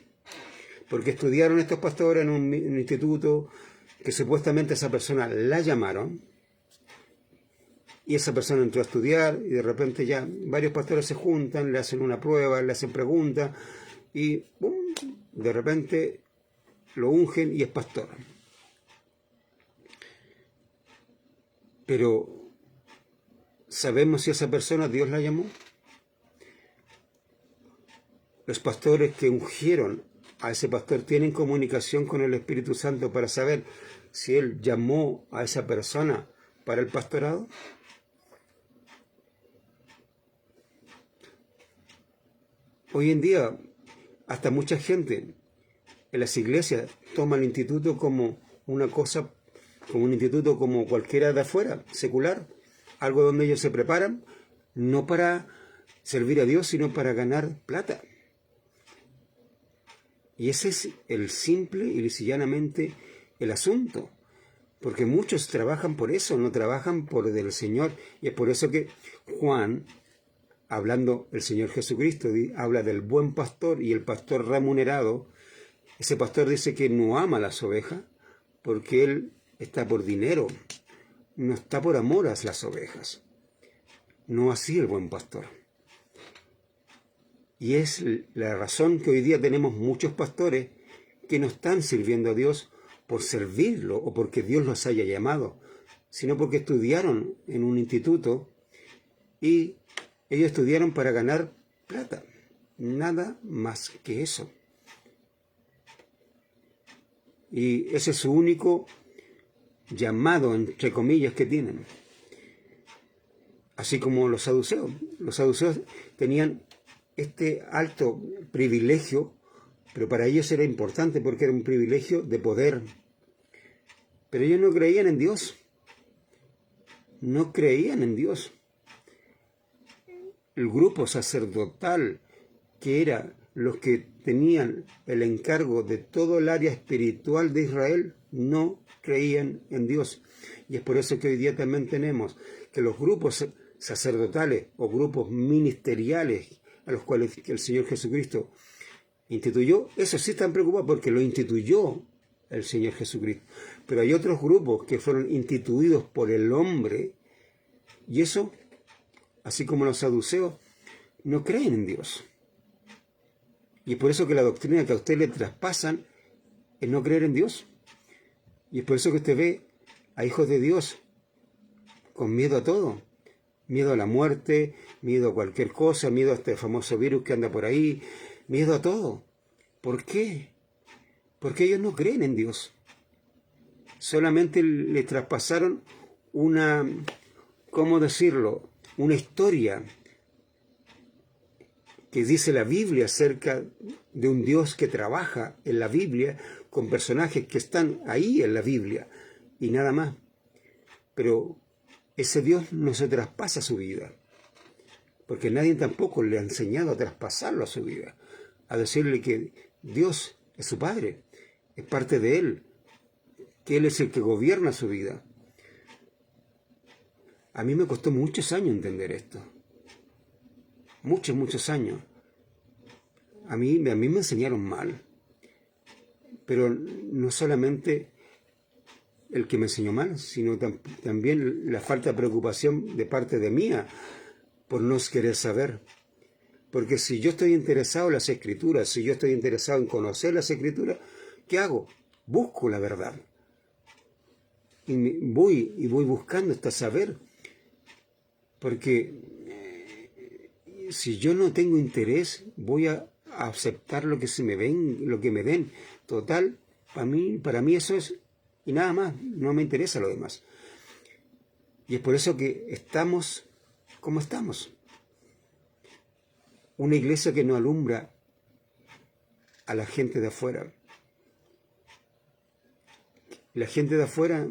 porque estudiaron estos pastores en un instituto que supuestamente esa persona la llamaron, y esa persona entró a estudiar, y de repente ya varios pastores se juntan, le hacen una prueba, le hacen preguntas, y ¡bum!, de repente lo ungen y es pastor. Pero, ¿sabemos si esa persona Dios la llamó? Los pastores que ungieron a ese pastor tienen comunicación con el Espíritu Santo para saber si Él llamó a esa persona para el pastorado. Hoy en día, hasta mucha gente en las iglesias toma el instituto como una cosa, como un instituto como cualquiera de afuera, secular, algo donde ellos se preparan, no para servir a Dios, sino para ganar plata. Y ese es el simple y llanamente el asunto. Porque muchos trabajan por eso, no trabajan por el Señor. Y es por eso que Juan, hablando del Señor Jesucristo, habla del buen pastor y el pastor remunerado. Ese pastor dice que no ama a las ovejas porque él está por dinero, no está por amor a las ovejas. No así el buen pastor. Y es la razón que hoy día tenemos muchos pastores que no están sirviendo a Dios por servirlo o porque Dios los haya llamado, sino porque estudiaron en un instituto y ellos estudiaron para ganar plata. Nada más que eso. Y ese es su único llamado, entre comillas, que tienen. Así como los saduceos. Los saduceos tenían este alto privilegio, pero para ellos era importante porque era un privilegio de poder. Pero ellos no creían en Dios. No creían en Dios. El grupo sacerdotal, que era los que tenían el encargo de todo el área espiritual de Israel, no creían en Dios. Y es por eso que hoy día también tenemos que los grupos sacerdotales o grupos ministeriales a los cuales el Señor Jesucristo instituyó, esos sí están preocupados porque lo instituyó el Señor Jesucristo. Pero hay otros grupos que fueron instituidos por el hombre y eso, así como los saduceos, no creen en Dios. Y es por eso que la doctrina que a usted le traspasan es no creer en Dios. Y es por eso que usted ve a hijos de Dios con miedo a todo. Miedo a la muerte, miedo a cualquier cosa, miedo a este famoso virus que anda por ahí, miedo a todo. ¿Por qué? Porque ellos no creen en Dios. Solamente le traspasaron una, ¿cómo decirlo? Una historia que dice la Biblia acerca de un Dios que trabaja en la Biblia con personajes que están ahí en la Biblia y nada más. Pero ese Dios no se traspasa a su vida, porque nadie tampoco le ha enseñado a traspasarlo a su vida, a decirle que Dios es su Padre, es parte de Él, que Él es el que gobierna su vida. A mí me costó muchos años entender esto. Muchos años. A mí me enseñaron mal. Pero no solamente el que me enseñó mal, sino también la falta de preocupación de parte de mía por no querer saber. Porque si yo estoy interesado en las Escrituras, si yo estoy interesado en conocer las Escrituras, ¿qué hago? Busco la verdad. Y voy buscando hasta saber. Porque si yo no tengo interés, voy a aceptar lo que se me ven, lo que me den. Total, para mí eso es, y nada más, no me interesa lo demás. Y es por eso que estamos como estamos. Una iglesia que no alumbra a la gente de afuera. La gente de afuera,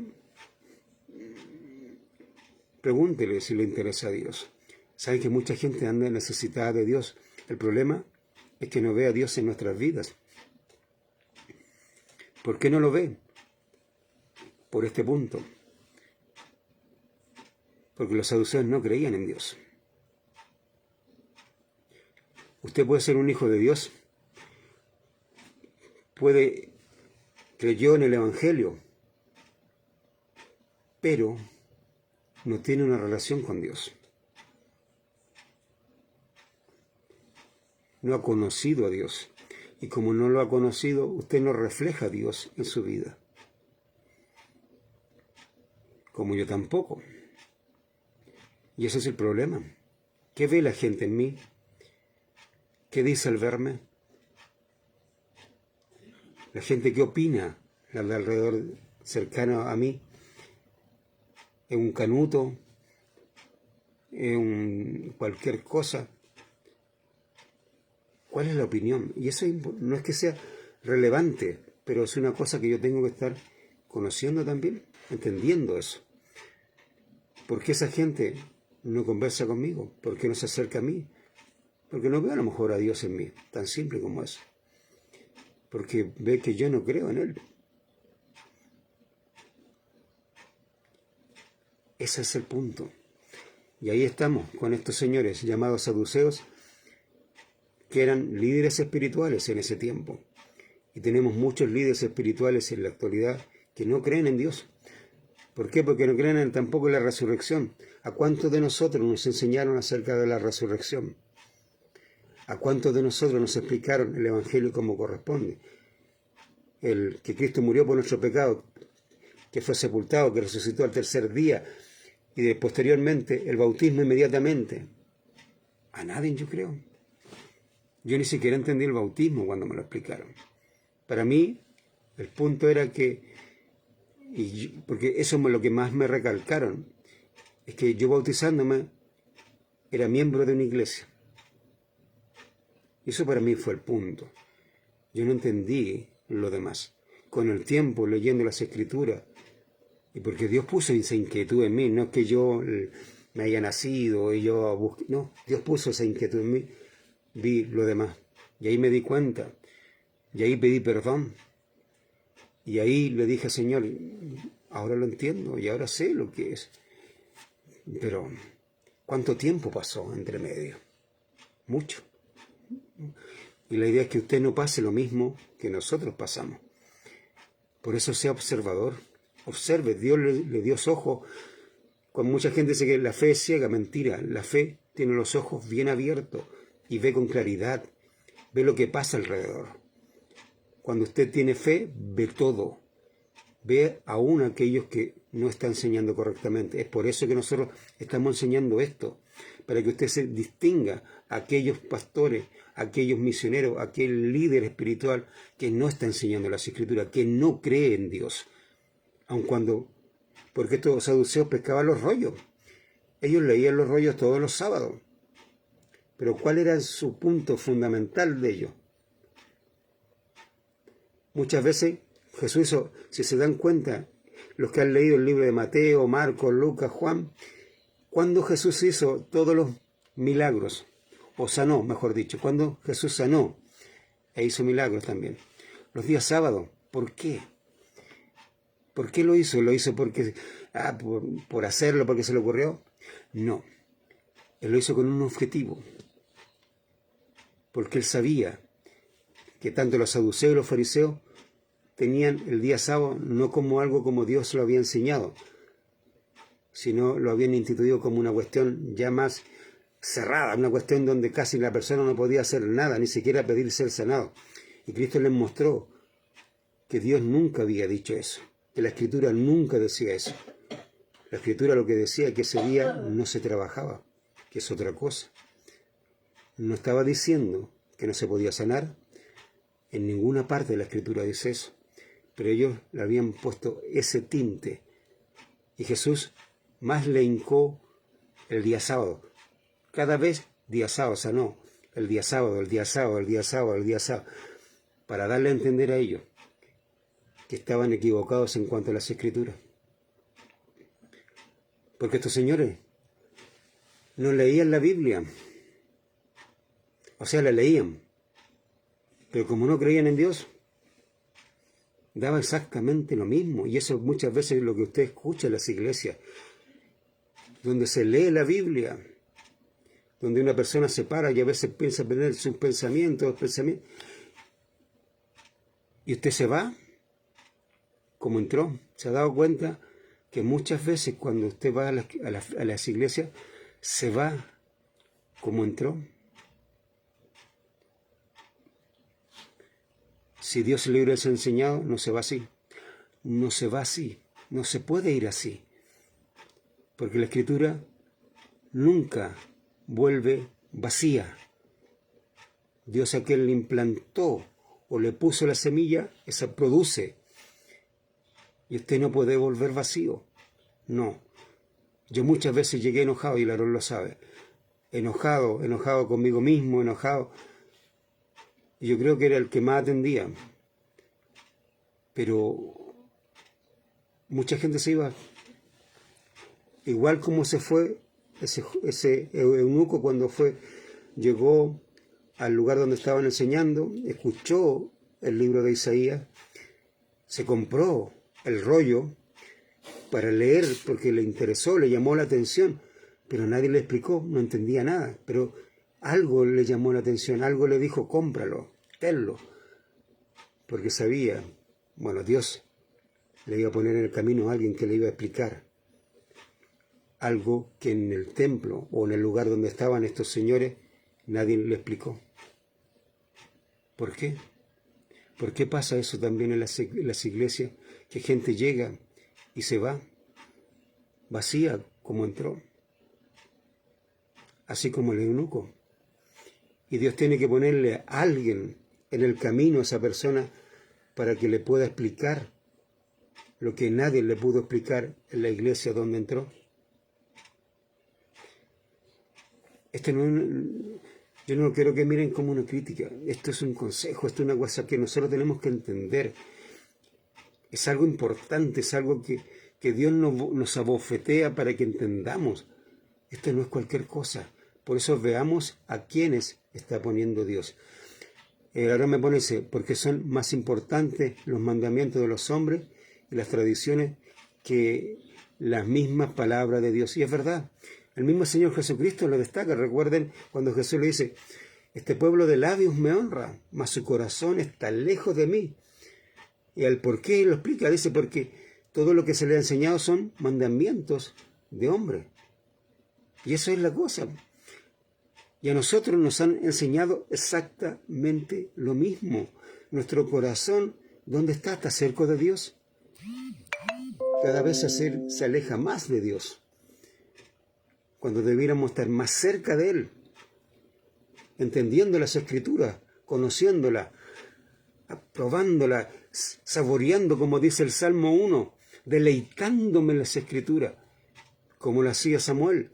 pregúntele si le interesa a Dios. Saben que mucha gente anda necesitada de Dios. El problema es que no ve a Dios en nuestras vidas. ¿Por qué no lo ve? Por este punto. Porque los saduceos no creían en Dios. Usted puede ser un hijo de Dios. Creyó en el Evangelio. Pero no tiene una relación con Dios. No ha conocido a Dios. Y como no lo ha conocido, usted no refleja a Dios en su vida. como yo tampoco. Y ese es el problema. ¿Qué ve la gente en mí? ¿Qué dice al verme? La gente, ¿qué opina? La de alrededor cercano a mí. ¿Es un canuto? ¿Es cualquier cosa? ¿Cuál es la opinión? Y eso no es que sea relevante, pero es una cosa que yo tengo que estar conociendo también, entendiendo eso. ¿Por qué esa gente no conversa conmigo? ¿Por qué no se acerca a mí? Porque no ve a lo mejor a Dios en mí, tan simple como eso. Porque ve que yo no creo en Él. Ese es el punto. Y ahí estamos con estos señores llamados saduceos, que eran líderes espirituales en ese tiempo. Y tenemos muchos líderes espirituales en la actualidad que no creen en Dios. ¿Por qué? Porque no creen tampoco en la resurrección. ¿A cuántos de nosotros nos enseñaron acerca de la resurrección? ¿A cuántos de nosotros nos explicaron el Evangelio como corresponde? El que Cristo murió por nuestro pecado, que fue sepultado, que resucitó al tercer día, y posteriormente el bautismo inmediatamente. A nadie, yo creo. Yo ni siquiera entendí el bautismo cuando me lo explicaron. Para mí, el punto era que, porque eso es lo que más me recalcaron, es que yo bautizándome era miembro de una iglesia. Y eso para mí fue el punto. Yo no entendí lo demás. Con el tiempo, leyendo las Escrituras, y porque Dios puso esa inquietud en mí, no es que yo me haya nacido y yo busqué, no, Dios puso esa inquietud en mí, vi lo demás. Y ahí me di cuenta, y ahí pedí perdón, y ahí le dije, Señor, ahora lo entiendo y ahora sé lo que es. Pero, ¿cuánto tiempo pasó entre medio? Mucho. Y la idea es que usted no pase lo mismo que nosotros pasamos. Por eso sea observador. Observe, Dios le dio ojos. Cuando mucha gente dice que la fe es ciega, mentira. La fe tiene los ojos bien abiertos y ve con claridad. Ve lo que pasa alrededor. Cuando usted tiene fe, ve todo. Ve aún aquellos que no están enseñando correctamente. Es por eso que nosotros estamos enseñando esto, para que usted se distinga a aquellos pastores, a aquellos misioneros, a aquel líder espiritual que no está enseñando las Escrituras, que no cree en Dios. Aun cuando, porque estos saduceos pescaban los rollos. Ellos leían los rollos todos los sábados. Pero ¿cuál era su punto fundamental de ello? Muchas veces Jesús hizo, si se dan cuenta, los que han leído el libro de Mateo, Marcos, Lucas, Juan, cuando Jesús hizo todos los milagros, o sanó, mejor dicho, cuando Jesús sanó e hizo milagros también, los días sábados, ¿por qué? ¿Por qué lo hizo? ¿Lo hizo porque, por hacerlo, porque se le ocurrió? No, él lo hizo con un objetivo, porque él sabía que tanto los saduceos y los fariseos tenían el día sábado no como algo como Dios lo había enseñado, sino lo habían instituido como una cuestión ya más cerrada, una cuestión donde casi la persona no podía hacer nada, ni siquiera pedir ser sanado. Y Cristo les mostró que Dios nunca había dicho eso, que la Escritura nunca decía eso. La Escritura lo que decía es que ese día no se trabajaba, que es otra cosa. No estaba diciendo que no se podía sanar, en ninguna parte de la Escritura dice eso, pero ellos le habían puesto ese tinte. Y Jesús más le hincó el día sábado. Cada vez día sábado sanó, el día sábado, el día sábado, el día sábado, el día sábado, para darle a entender a ellos que estaban equivocados en cuanto a las Escrituras. Porque estos señores no leían la Biblia, o sea, la leían, pero como no creían en Dios, daba exactamente lo mismo. Y eso muchas veces es lo que usted escucha en las iglesias, donde se lee la Biblia, donde una persona se para y a veces piensa tener sus pensamientos, y usted se va como entró. ¿Se ha dado cuenta que muchas veces cuando usted va a las iglesias, se va como entró? Si Dios le hubiese enseñado, no se va así. No se va así. No se puede ir así. porque la Escritura nunca vuelve vacía. Dios a quien le implantó o le puso la semilla, esa produce. Y usted no puede volver vacío. No. Yo muchas veces llegué enojado, y Larón lo sabe. Enojado conmigo mismo, enojado. Y yo creo que era el que más atendía. Pero mucha gente se iba. Igual como se fue ese eunuco cuando llegó al lugar donde estaban enseñando, escuchó el libro de Isaías, se compró el rollo para leer porque le interesó, le llamó la atención, pero nadie le explicó, no entendía nada, pero algo le llamó la atención, algo le dijo, cómpralo, tenlo, porque sabía, bueno, Dios le iba a poner en el camino a alguien que le iba a explicar algo que en el templo o en el lugar donde estaban estos señores nadie le explicó. ¿Por qué? ¿Por qué pasa eso también en las iglesias? Que gente llega y se va, vacía como entró, así como el eunuco. Y Dios tiene que ponerle a alguien en el camino a esa persona para que le pueda explicar lo que nadie le pudo explicar en la iglesia donde entró. Yo no quiero que miren como una crítica. Esto es un consejo, esto es una cosa que nosotros tenemos que entender. Es algo importante, es algo que Dios nos abofetea para que entendamos. Esto no es cualquier cosa. Por eso veamos a quiénes está poniendo Dios. Ahora me pone ese, porque son más importantes los mandamientos de los hombres y las tradiciones que las mismas palabras de Dios. Y es verdad. El mismo Señor Jesucristo lo destaca. Recuerden cuando Jesús le dice, este pueblo de labios me honra, mas su corazón está lejos de mí. Y al por qué lo explica, dice, porque todo lo que se le ha enseñado son mandamientos de hombre. Y eso es la cosa. Y a nosotros nos han enseñado exactamente lo mismo. Nuestro corazón, ¿dónde está? ¿Está cerca de Dios? Cada vez se aleja más de Dios, cuando debiéramos estar más cerca de Él, entendiendo las Escrituras, conociéndolas, probándolas, saboreando, como dice el Salmo 1, deleitándome en las Escrituras, como lo hacía Samuel,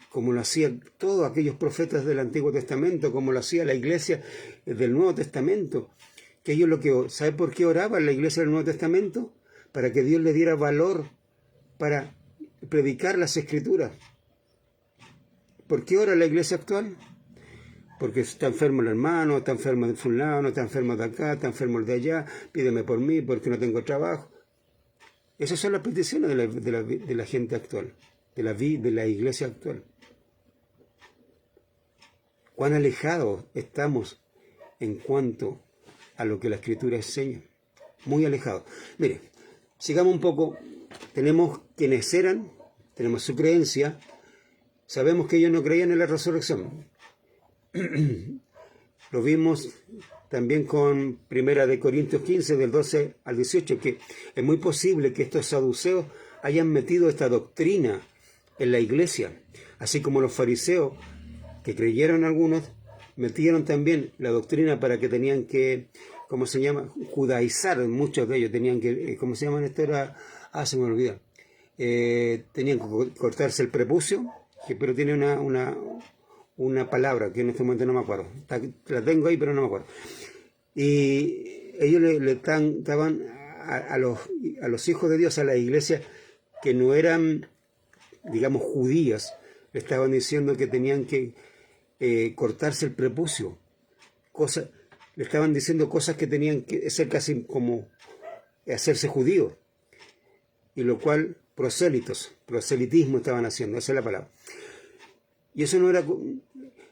como lo hacían todos aquellos profetas del Antiguo Testamento, como lo hacía la iglesia del Nuevo Testamento, que ellos ¿sabe por qué oraba la iglesia del Nuevo Testamento? Para que Dios le diera valor para predicar las Escrituras. ¿Por qué ora la iglesia actual? Porque está enfermo el hermano, está enfermo de fulano, está enfermo de acá, está enfermo el de allá, pídeme por mí porque no tengo trabajo. Esas son las peticiones de la gente actual, de la iglesia actual. ¿Cuán alejados estamos en cuanto a lo que la Escritura enseña? Muy alejados. Mire, sigamos un poco. Tenemos quienes eran, tenemos su creencia. Sabemos que ellos no creían en la resurrección. Lo vimos también con 1 Corintios 15, del 12 al 18, que es muy posible que estos saduceos hayan metido esta doctrina en la iglesia, así como los fariseos, que creyeron algunos, metieron también la doctrina para que tenían que, ¿cómo se llama? Judaizar, muchos de ellos tenían que, ¿cómo se llaman esto? Se me olvida. Tenían que cortarse el prepucio, pero tiene una palabra que en este momento no me acuerdo. La tengo ahí, pero no me acuerdo. Y ellos estaban a los hijos de Dios, a la iglesia, que no eran, digamos, judíos, le estaban diciendo que tenían que cortarse el prepucio. Le estaban diciendo cosas que tenían que ser casi como hacerse judíos. Y lo cual, proselitismo estaban haciendo, esa es la palabra. Y eso no era...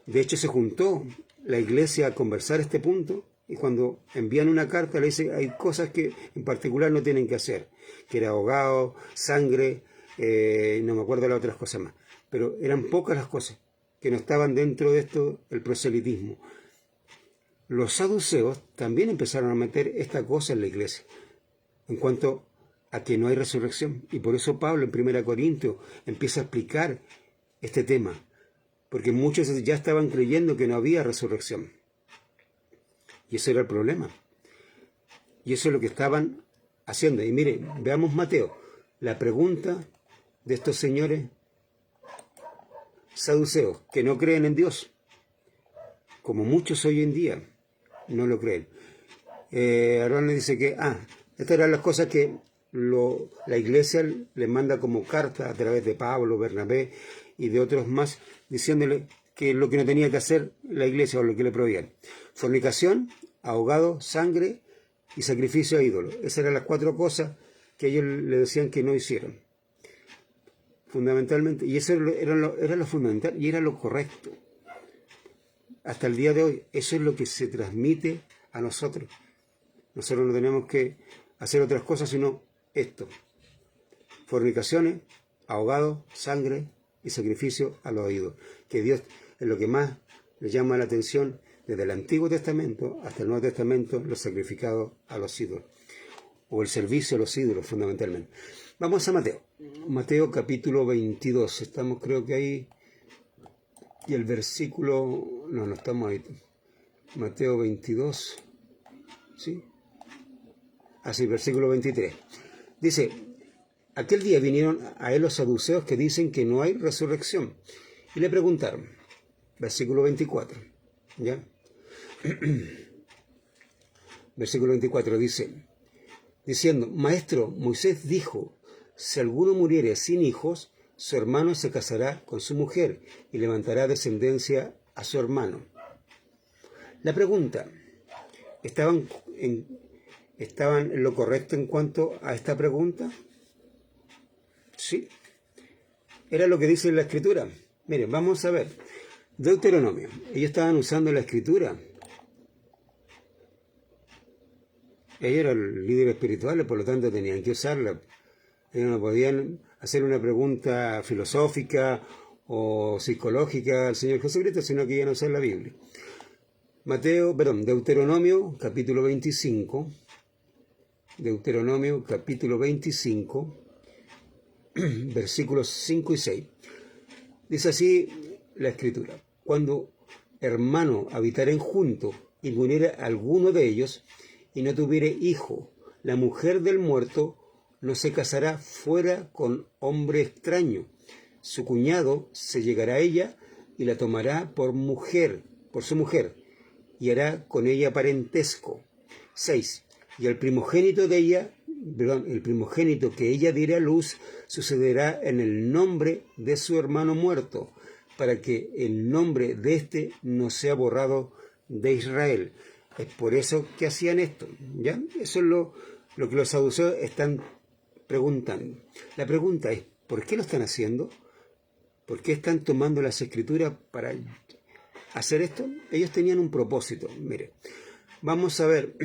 De hecho, se juntó la iglesia a conversar este punto, y cuando envían una carta le dice hay cosas que en particular no tienen que hacer, que era ahogado, sangre, no me acuerdo las otras cosas más, pero eran pocas las cosas que no estaban dentro de esto, el proselitismo. Los saduceos también empezaron a meter esta cosa en la iglesia, en cuanto a que no hay resurrección. Y por eso Pablo en 1 Corintios empieza a explicar este tema, porque muchos ya estaban creyendo que no había resurrección. Y ese era el problema. Y eso es lo que estaban haciendo. Y mire, veamos Mateo. La pregunta de estos señores saduceos que no creen en Dios, como muchos hoy en día no lo creen. Aarón le dice que, estas eran las cosas que la iglesia le manda como carta a través de Pablo, Bernabé y de otros más, diciéndole que lo que no tenía que hacer la iglesia o lo que le prohibían: fornicación, ahogado, sangre y sacrificio a ídolos. Esas eran las 4 cosas que ellos le decían que no hicieran. Fundamentalmente, y eso era lo fundamental y era lo correcto. Hasta el día de hoy, eso es lo que se transmite a nosotros. Nosotros no tenemos que hacer otras cosas sino esto: fornicaciones, ahogado, sangre y sacrificio a los ídolos. Que Dios es lo que más le llama la atención desde el Antiguo Testamento hasta el Nuevo Testamento, los sacrificados a los ídolos, o el servicio a los ídolos fundamentalmente. Vamos a Mateo. Mateo capítulo 22. Estamos creo que ahí. Y el versículo... No estamos ahí. Mateo 22. ¿Sí? Así, versículo 23. Dice: aquel día vinieron a él los saduceos que dicen que no hay resurrección. Y le preguntaron. Versículo 24. ¿Ya? Versículo 24 dice, diciendo: Maestro, Moisés dijo, si alguno muriere sin hijos, su hermano se casará con su mujer y levantará descendencia a su hermano. La pregunta, ¿estaban en lo correcto en cuanto a esta pregunta? Sí. Era lo que dice la Escritura. Miren, vamos a ver. Deuteronomio. Ellos estaban usando la Escritura. Ellos eran líderes espirituales, por lo tanto tenían que usarla. Ellos no podían hacer una pregunta filosófica o psicológica al Señor Jesucristo, sino que iban a usar la Biblia. Deuteronomio capítulo 25. Deuteronomio capítulo 25, versículos 5 y 6. Dice así la Escritura: cuando hermano habitaren juntos y muriera alguno de ellos y no tuviere hijo, la mujer del muerto no se casará fuera con hombre extraño. Su cuñado se llegará a ella y la tomará por su mujer, y hará con ella parentesco. 6. Y el primogénito que ella diera a luz sucederá en el nombre de su hermano muerto, para que el nombre de éste no sea borrado de Israel. Es por eso que hacían esto, ¿ya? Eso es lo que los saduceos están preguntando. La pregunta es, ¿por qué lo están haciendo? ¿Por qué están tomando las Escrituras para hacer esto? Ellos tenían un propósito. Mire, vamos a ver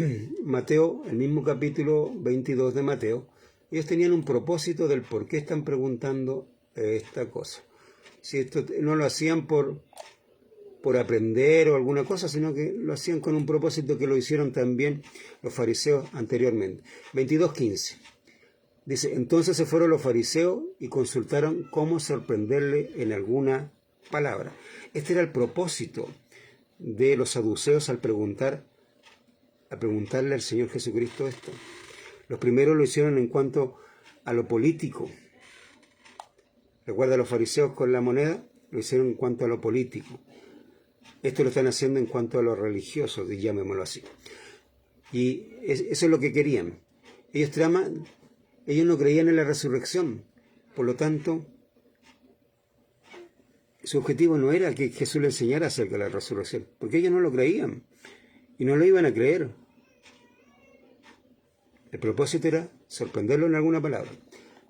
Mateo, el mismo capítulo 22 de Mateo. Ellos tenían un propósito del por qué están preguntando esta cosa. Si esto no lo hacían por aprender o alguna cosa, sino que lo hacían con un propósito que lo hicieron también los fariseos anteriormente. 22:15. Dice: entonces se fueron los fariseos y consultaron cómo sorprenderle en alguna palabra. Este era el propósito de los saduceos al preguntarle al Señor Jesucristo esto. Los primeros lo hicieron en cuanto a lo político. ¿Recuerda a los fariseos con la moneda? Lo hicieron en cuanto a lo político. Esto lo están haciendo en cuanto a lo religioso, llamémoslo así. Y eso es lo que querían. Ellos no creían en la resurrección. Por lo tanto, su objetivo no era que Jesús le enseñara acerca de la resurrección, porque ellos no lo creían y no lo iban a creer. El propósito era sorprenderlo en alguna palabra.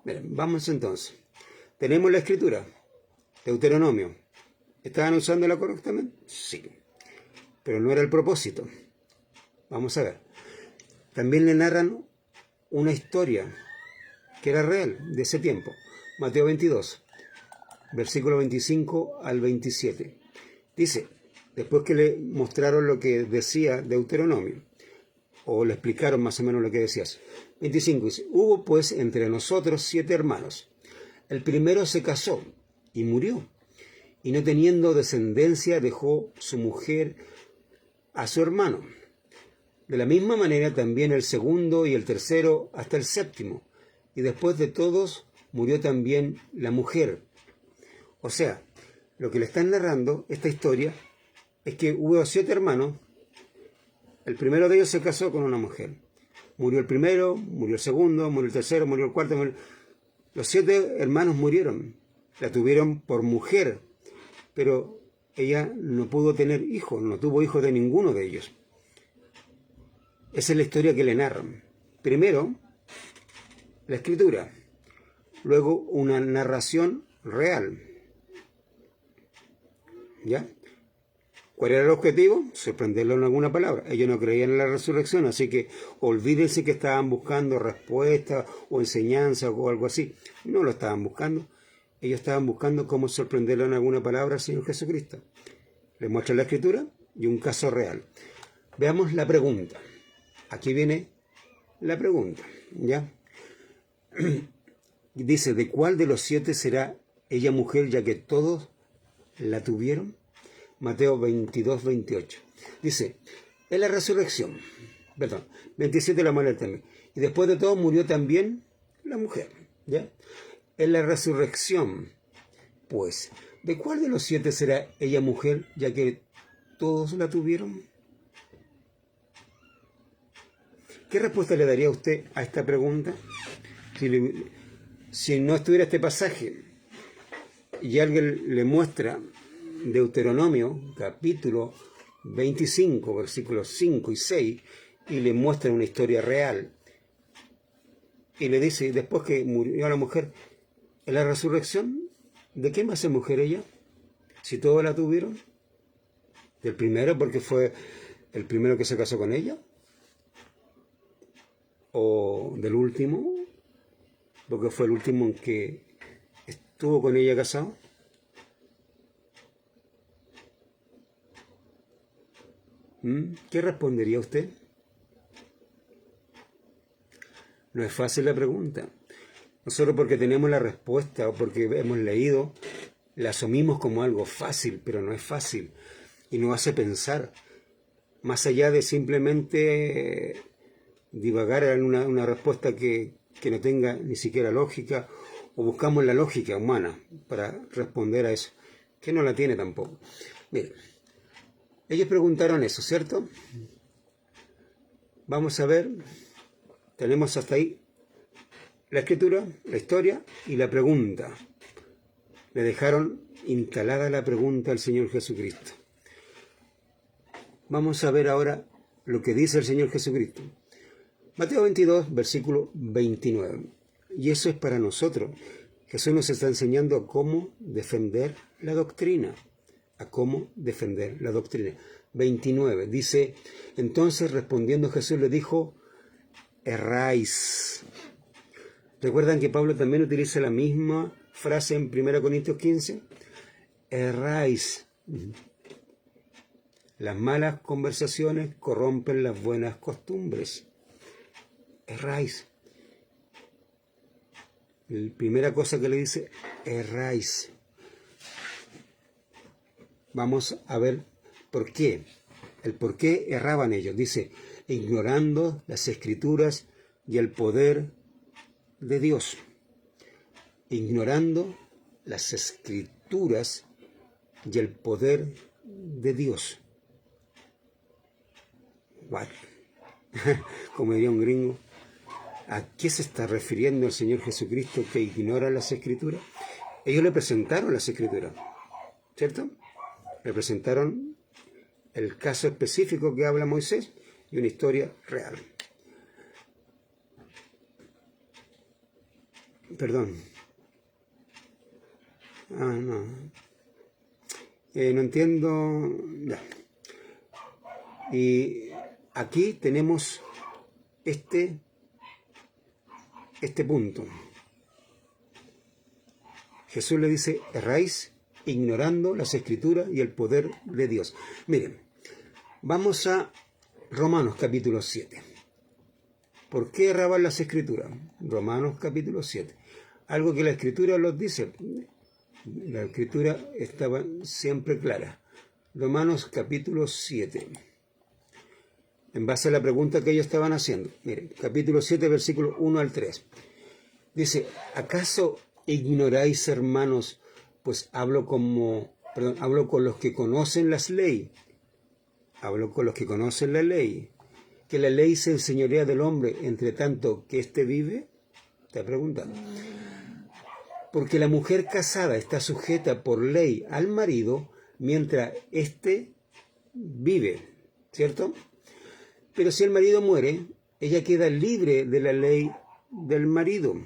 Miren, vamos entonces. Tenemos la Escritura, Deuteronomio. ¿Estaban usándola correctamente? Sí. Pero no era el propósito. Vamos a ver. También le narran una historia que era real de ese tiempo. Mateo 22, versículo 25 al 27. Dice, después que le mostraron lo que decía Deuteronomio, o le explicaron más o menos lo que decía eso. 25 dice, hubo pues entre nosotros 7 hermanos. El primero se casó y murió, y no teniendo descendencia dejó su mujer a su hermano. De la misma manera también el segundo y el tercero hasta el séptimo, y después de todos murió también la mujer. O sea, lo que le están narrando esta historia es que hubo 7 hermanos. El primero de ellos se casó con una mujer. Murió el primero, murió el segundo, murió el tercero, murió el cuarto. Los 7 hermanos murieron. La tuvieron por mujer, pero ella no pudo tener hijos, no tuvo hijos de ninguno de ellos. Esa es la historia que le narran. Primero, la escritura. Luego, una narración real. ¿Ya? ¿Cuál era el objetivo? Sorprenderlo en alguna palabra. Ellos no creían en la resurrección, así que olvídense que estaban buscando respuestas o enseñanza o algo así. No lo estaban buscando. Ellos estaban buscando cómo sorprenderlo en alguna palabra al Señor Jesucristo. Les muestra la escritura y un caso real. Veamos la pregunta. Aquí viene la pregunta, ¿ya? Dice, ¿de cuál de los 7 será ella mujer, ya que todos la tuvieron? Mateo 22, 28. Dice, en la resurrección, 27 la muerte también. Y después de todo murió también la mujer, ¿ya? En la resurrección, pues, ¿de cuál de los 7 será ella mujer, ya que todos la tuvieron? ¿Qué respuesta le daría usted a esta pregunta? Si no estuviera este pasaje y alguien le muestra Deuteronomio, capítulo 25, versículos 5 y 6, y le muestra una historia real, y le dice, después que murió la mujer, en la resurrección, ¿de qué más es mujer ella? Si todos la tuvieron. ¿Del primero porque fue el primero que se casó con ella? ¿O del último porque fue el último en que estuvo con ella casado? ¿Qué respondería usted? No es fácil la pregunta. No solo porque tenemos la respuesta o porque hemos leído, la asumimos como algo fácil, pero no es fácil. Y nos hace pensar, más allá de simplemente divagar en una respuesta que no tenga ni siquiera lógica, o buscamos la lógica humana para responder a eso, que no la tiene tampoco. Miren, ellos preguntaron eso, ¿cierto? Vamos a ver, tenemos hasta ahí la escritura, la historia y la pregunta. Le dejaron instalada la pregunta al Señor Jesucristo. Vamos a ver ahora lo que dice el Señor Jesucristo. Mateo 22, versículo 29. Y eso es para nosotros. Jesús nos está enseñando a cómo defender la doctrina. A cómo defender la doctrina. 29. Dice, entonces respondiendo Jesús le dijo, erráis. ¿Recuerdan que Pablo también utiliza la misma frase en 1 Corintios 15? Erráis. Las malas conversaciones corrompen las buenas costumbres. Erráis. La primera cosa que le dice, erráis. Vamos a ver por qué. El por qué erraban ellos. Dice, ignorando las escrituras y el poder de Dios. Ignorando las escrituras y el poder de Dios. What? Como diría un gringo, ¿a qué se está refiriendo el Señor Jesucristo que ignora las escrituras? Ellos le presentaron las escrituras, ¿cierto? Le presentaron el caso específico que habla Moisés y una historia real. Perdón. No. No entiendo. Ya. Y aquí tenemos este punto. Jesús le dice, erráis ignorando las escrituras y el poder de Dios. Miren, vamos a Romanos capítulo 7. ¿Por qué erraban las escrituras? Romanos capítulo 7. Algo que la escritura los dice. La escritura estaba siempre clara. Romanos capítulo 7. En base a la pregunta que ellos estaban haciendo. Miren, capítulo 7, versículo 1 al 3. Dice, ¿acaso ignoráis, hermanos, pues hablo con los que conocen las leyes? Hablo con los que conocen la ley. ¿Que la ley se enseñorea del hombre entre tanto que éste vive? Está preguntando. Porque la mujer casada está sujeta por ley al marido mientras éste vive, ¿cierto? Pero si el marido muere, ella queda libre de la ley del marido.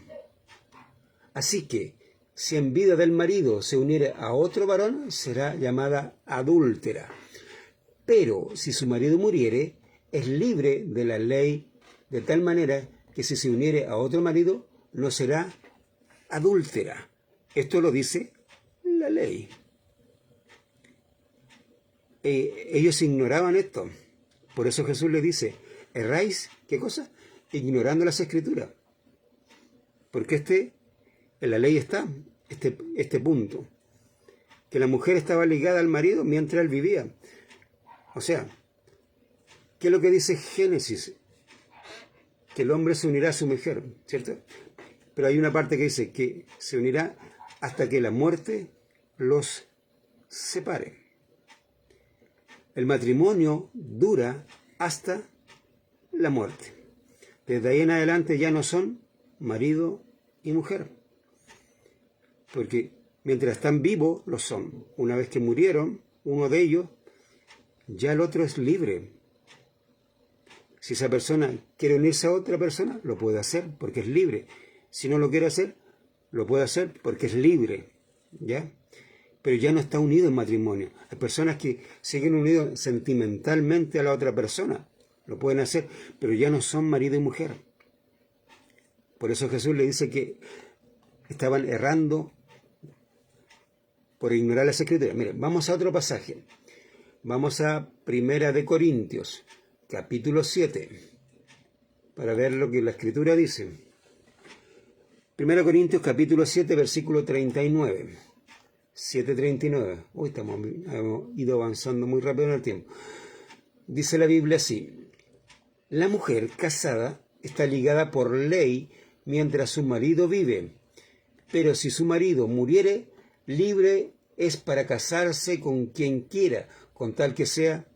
Así que, si en vida del marido se uniere a otro varón, será llamada adúltera. Pero si su marido muriere, es libre de la ley, de tal manera que si se uniere a otro marido, no será adúltera. Esto lo dice la ley. Ellos ignoraban esto. Por eso Jesús les dice, erráis, ¿qué cosa? Ignorando las escrituras. Porque en la ley está este punto. Que la mujer estaba ligada al marido mientras él vivía. O sea, ¿qué es lo que dice Génesis? Que el hombre se unirá a su mujer, ¿cierto? Pero hay una parte que dice que se unirá hasta que la muerte los separe. El matrimonio dura hasta la muerte. Desde ahí en adelante ya no son marido y mujer. Porque mientras están vivos, lo son. Una vez que murieron, uno de ellos, ya el otro es libre. Si esa persona quiere unirse a otra persona, lo puede hacer porque es libre. Si no lo quiere hacer, lo puede hacer porque es libre. ¿Ya? Pero ya no está unido en matrimonio. Hay personas que siguen unidos sentimentalmente a la otra persona. Lo pueden hacer, pero ya no son marido y mujer. Por eso Jesús le dice que estaban errando por ignorar las escrituras. Miren, vamos a otro pasaje. Vamos a Primera de Corintios, capítulo 7, para ver lo que la escritura dice. Primera de Corintios, capítulo 7, versículo 39. 7:39. Hoy hemos ido avanzando muy rápido en el tiempo. Dice la Biblia así: la mujer casada está ligada por ley mientras su marido vive, pero si su marido muriere, libre es para casarse con quien quiera, con tal que sea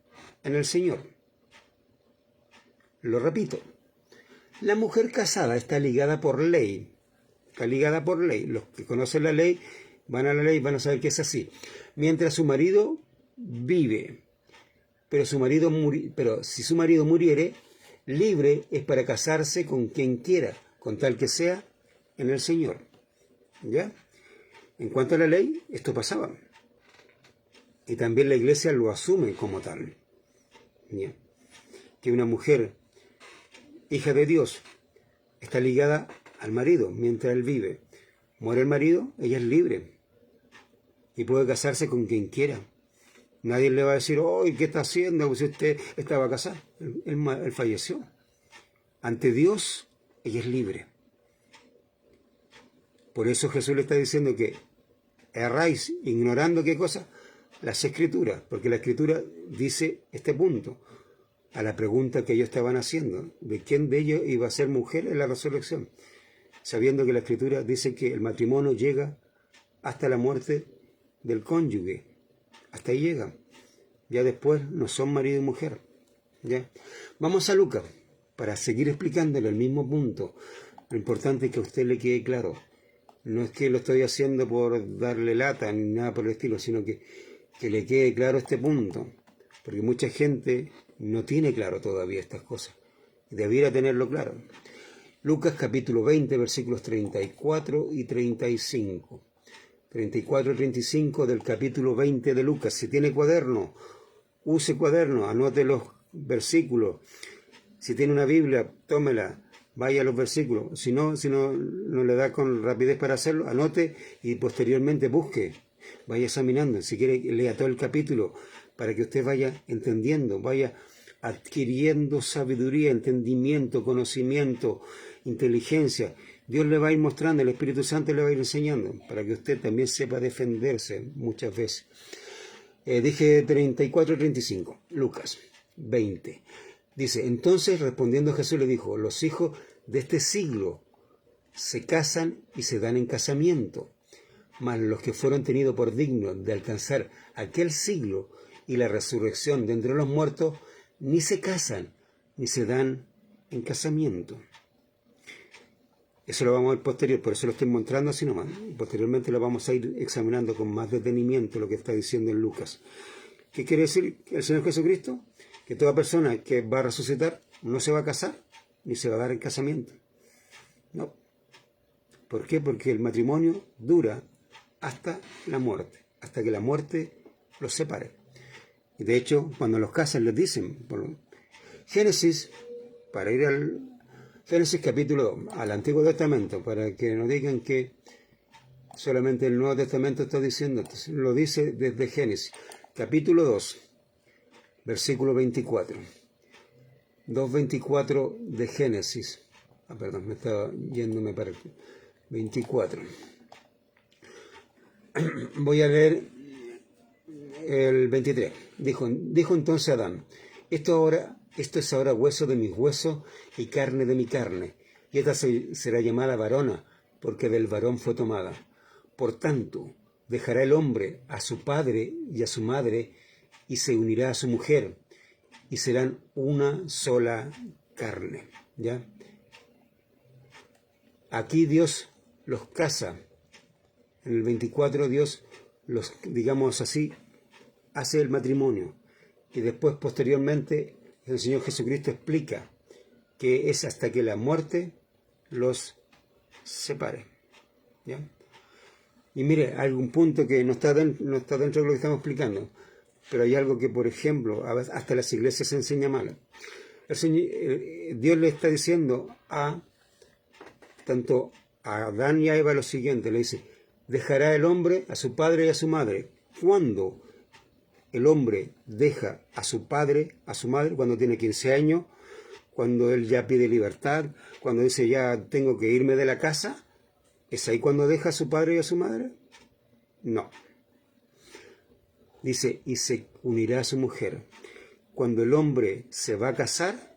en el Señor. Lo repito, la mujer casada está ligada por ley. Está ligada por ley. Los que conocen la ley van a la ley, van a saber que es así. Mientras su marido vive, pero si su marido muriere, libre es para casarse con quien quiera, con tal que sea en el Señor. ¿Ya? En cuanto a la ley, esto pasaba. Y también la iglesia lo asume como tal. ¿Ya? Que una mujer, hija de Dios, está ligada al marido mientras él vive. Muere el marido, ella es libre. Y puede casarse con quien quiera. Nadie le va a decir, ¡ay, qué está haciendo! Pues usted estaba casado. Él falleció. Ante Dios, ella es libre. Por eso Jesús le está diciendo que erráis ignorando qué cosa, las escrituras, porque la escritura dice este punto, a la pregunta que ellos estaban haciendo, de quién de ellos iba a ser mujer en la resurrección, sabiendo que la escritura dice que el matrimonio llega hasta la muerte del cónyuge, hasta ahí llega, ya después no son marido y mujer. ¿Ya? Vamos a Lucas, para seguir explicándole el mismo punto. Lo importante es que a usted le quede claro. No es que lo estoy haciendo por darle lata ni nada por el estilo, sino que le quede claro este punto. Porque mucha gente no tiene claro todavía estas cosas. Debiera tenerlo claro. Lucas capítulo 20, versículos 34 y 35. 34 y 35 del capítulo 20 de Lucas. Si tiene cuaderno, use cuaderno, anote los versículos. Si tiene una Biblia, tómela. Vaya a los versículos, si no le da con rapidez para hacerlo, anote y posteriormente busque, vaya examinando, si quiere lea todo el capítulo para que usted vaya entendiendo, vaya adquiriendo sabiduría, entendimiento, conocimiento, inteligencia. Dios le va a ir mostrando, el Espíritu Santo le va a ir enseñando, para que usted también sepa defenderse muchas veces. Dije 34 y 35, Lucas 20. Dice, entonces respondiendo Jesús le dijo, los hijos de este siglo se casan y se dan en casamiento, mas los que fueron tenidos por dignos de alcanzar aquel siglo y la resurrección de entre los muertos, ni se casan ni se dan en casamiento. Eso lo vamos a ver posterior, por eso lo estoy mostrando así nomás. Posteriormente lo vamos a ir examinando con más detenimiento lo que está diciendo en Lucas. ¿Qué quiere decir el Señor Jesucristo? Que toda persona que va a resucitar no se va a casar ni se va a dar en casamiento. No. ¿Por qué? Porque el matrimonio dura hasta la muerte, hasta que la muerte los separe. Y de hecho, cuando los casan les dicen, por Génesis, para ir al Génesis capítulo 2, al Antiguo Testamento, para que no digan que solamente el Nuevo Testamento está diciendo, entonces, lo dice desde Génesis, capítulo 2, versículo 24. 2.24 de Génesis. Perdón, me estaba yéndome para el 24. Voy a leer el 23. Dijo entonces Adán, esto es ahora hueso de mis huesos y carne de mi carne, y esta será llamada varona, porque del varón fue tomada. Por tanto, dejará el hombre a su padre y a su madre, y se unirá a su mujer, y serán una sola carne. ¿Ya? Aquí Dios los casa. En el 24 Dios los, digamos así, hace el matrimonio. Y después, posteriormente, el Señor Jesucristo explica que es hasta que la muerte los separe. ¿Ya? Y mire, hay algún punto que no está dentro de lo que estamos explicando, pero hay algo que, por ejemplo, hasta las iglesias se enseña mal. Dios le está diciendo tanto a Adán y a Eva lo siguiente, le dice, dejará el hombre a su padre y a su madre. ¿Cuándo el hombre deja a su padre, a su madre? Cuando tiene 15 años, cuando él ya pide libertad, cuando dice ya tengo que irme de la casa. ¿Es ahí cuando deja a su padre y a su madre? No. Dice, y se unirá a su mujer. Cuando el hombre se va a casar,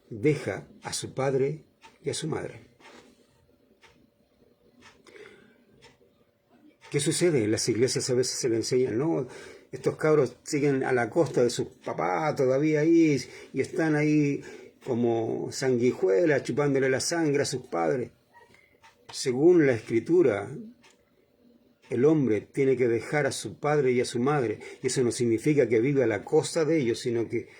deja a su padre y a su madre. ¿Qué sucede? En las iglesias a veces se le enseñan, no, estos cabros siguen a la costa de sus papás todavía ahí y están ahí como sanguijuelas chupándole la sangre a sus padres. Según la Escritura, el hombre tiene que dejar a su padre y a su madre, y eso no significa que viva a la costa de ellos, sino que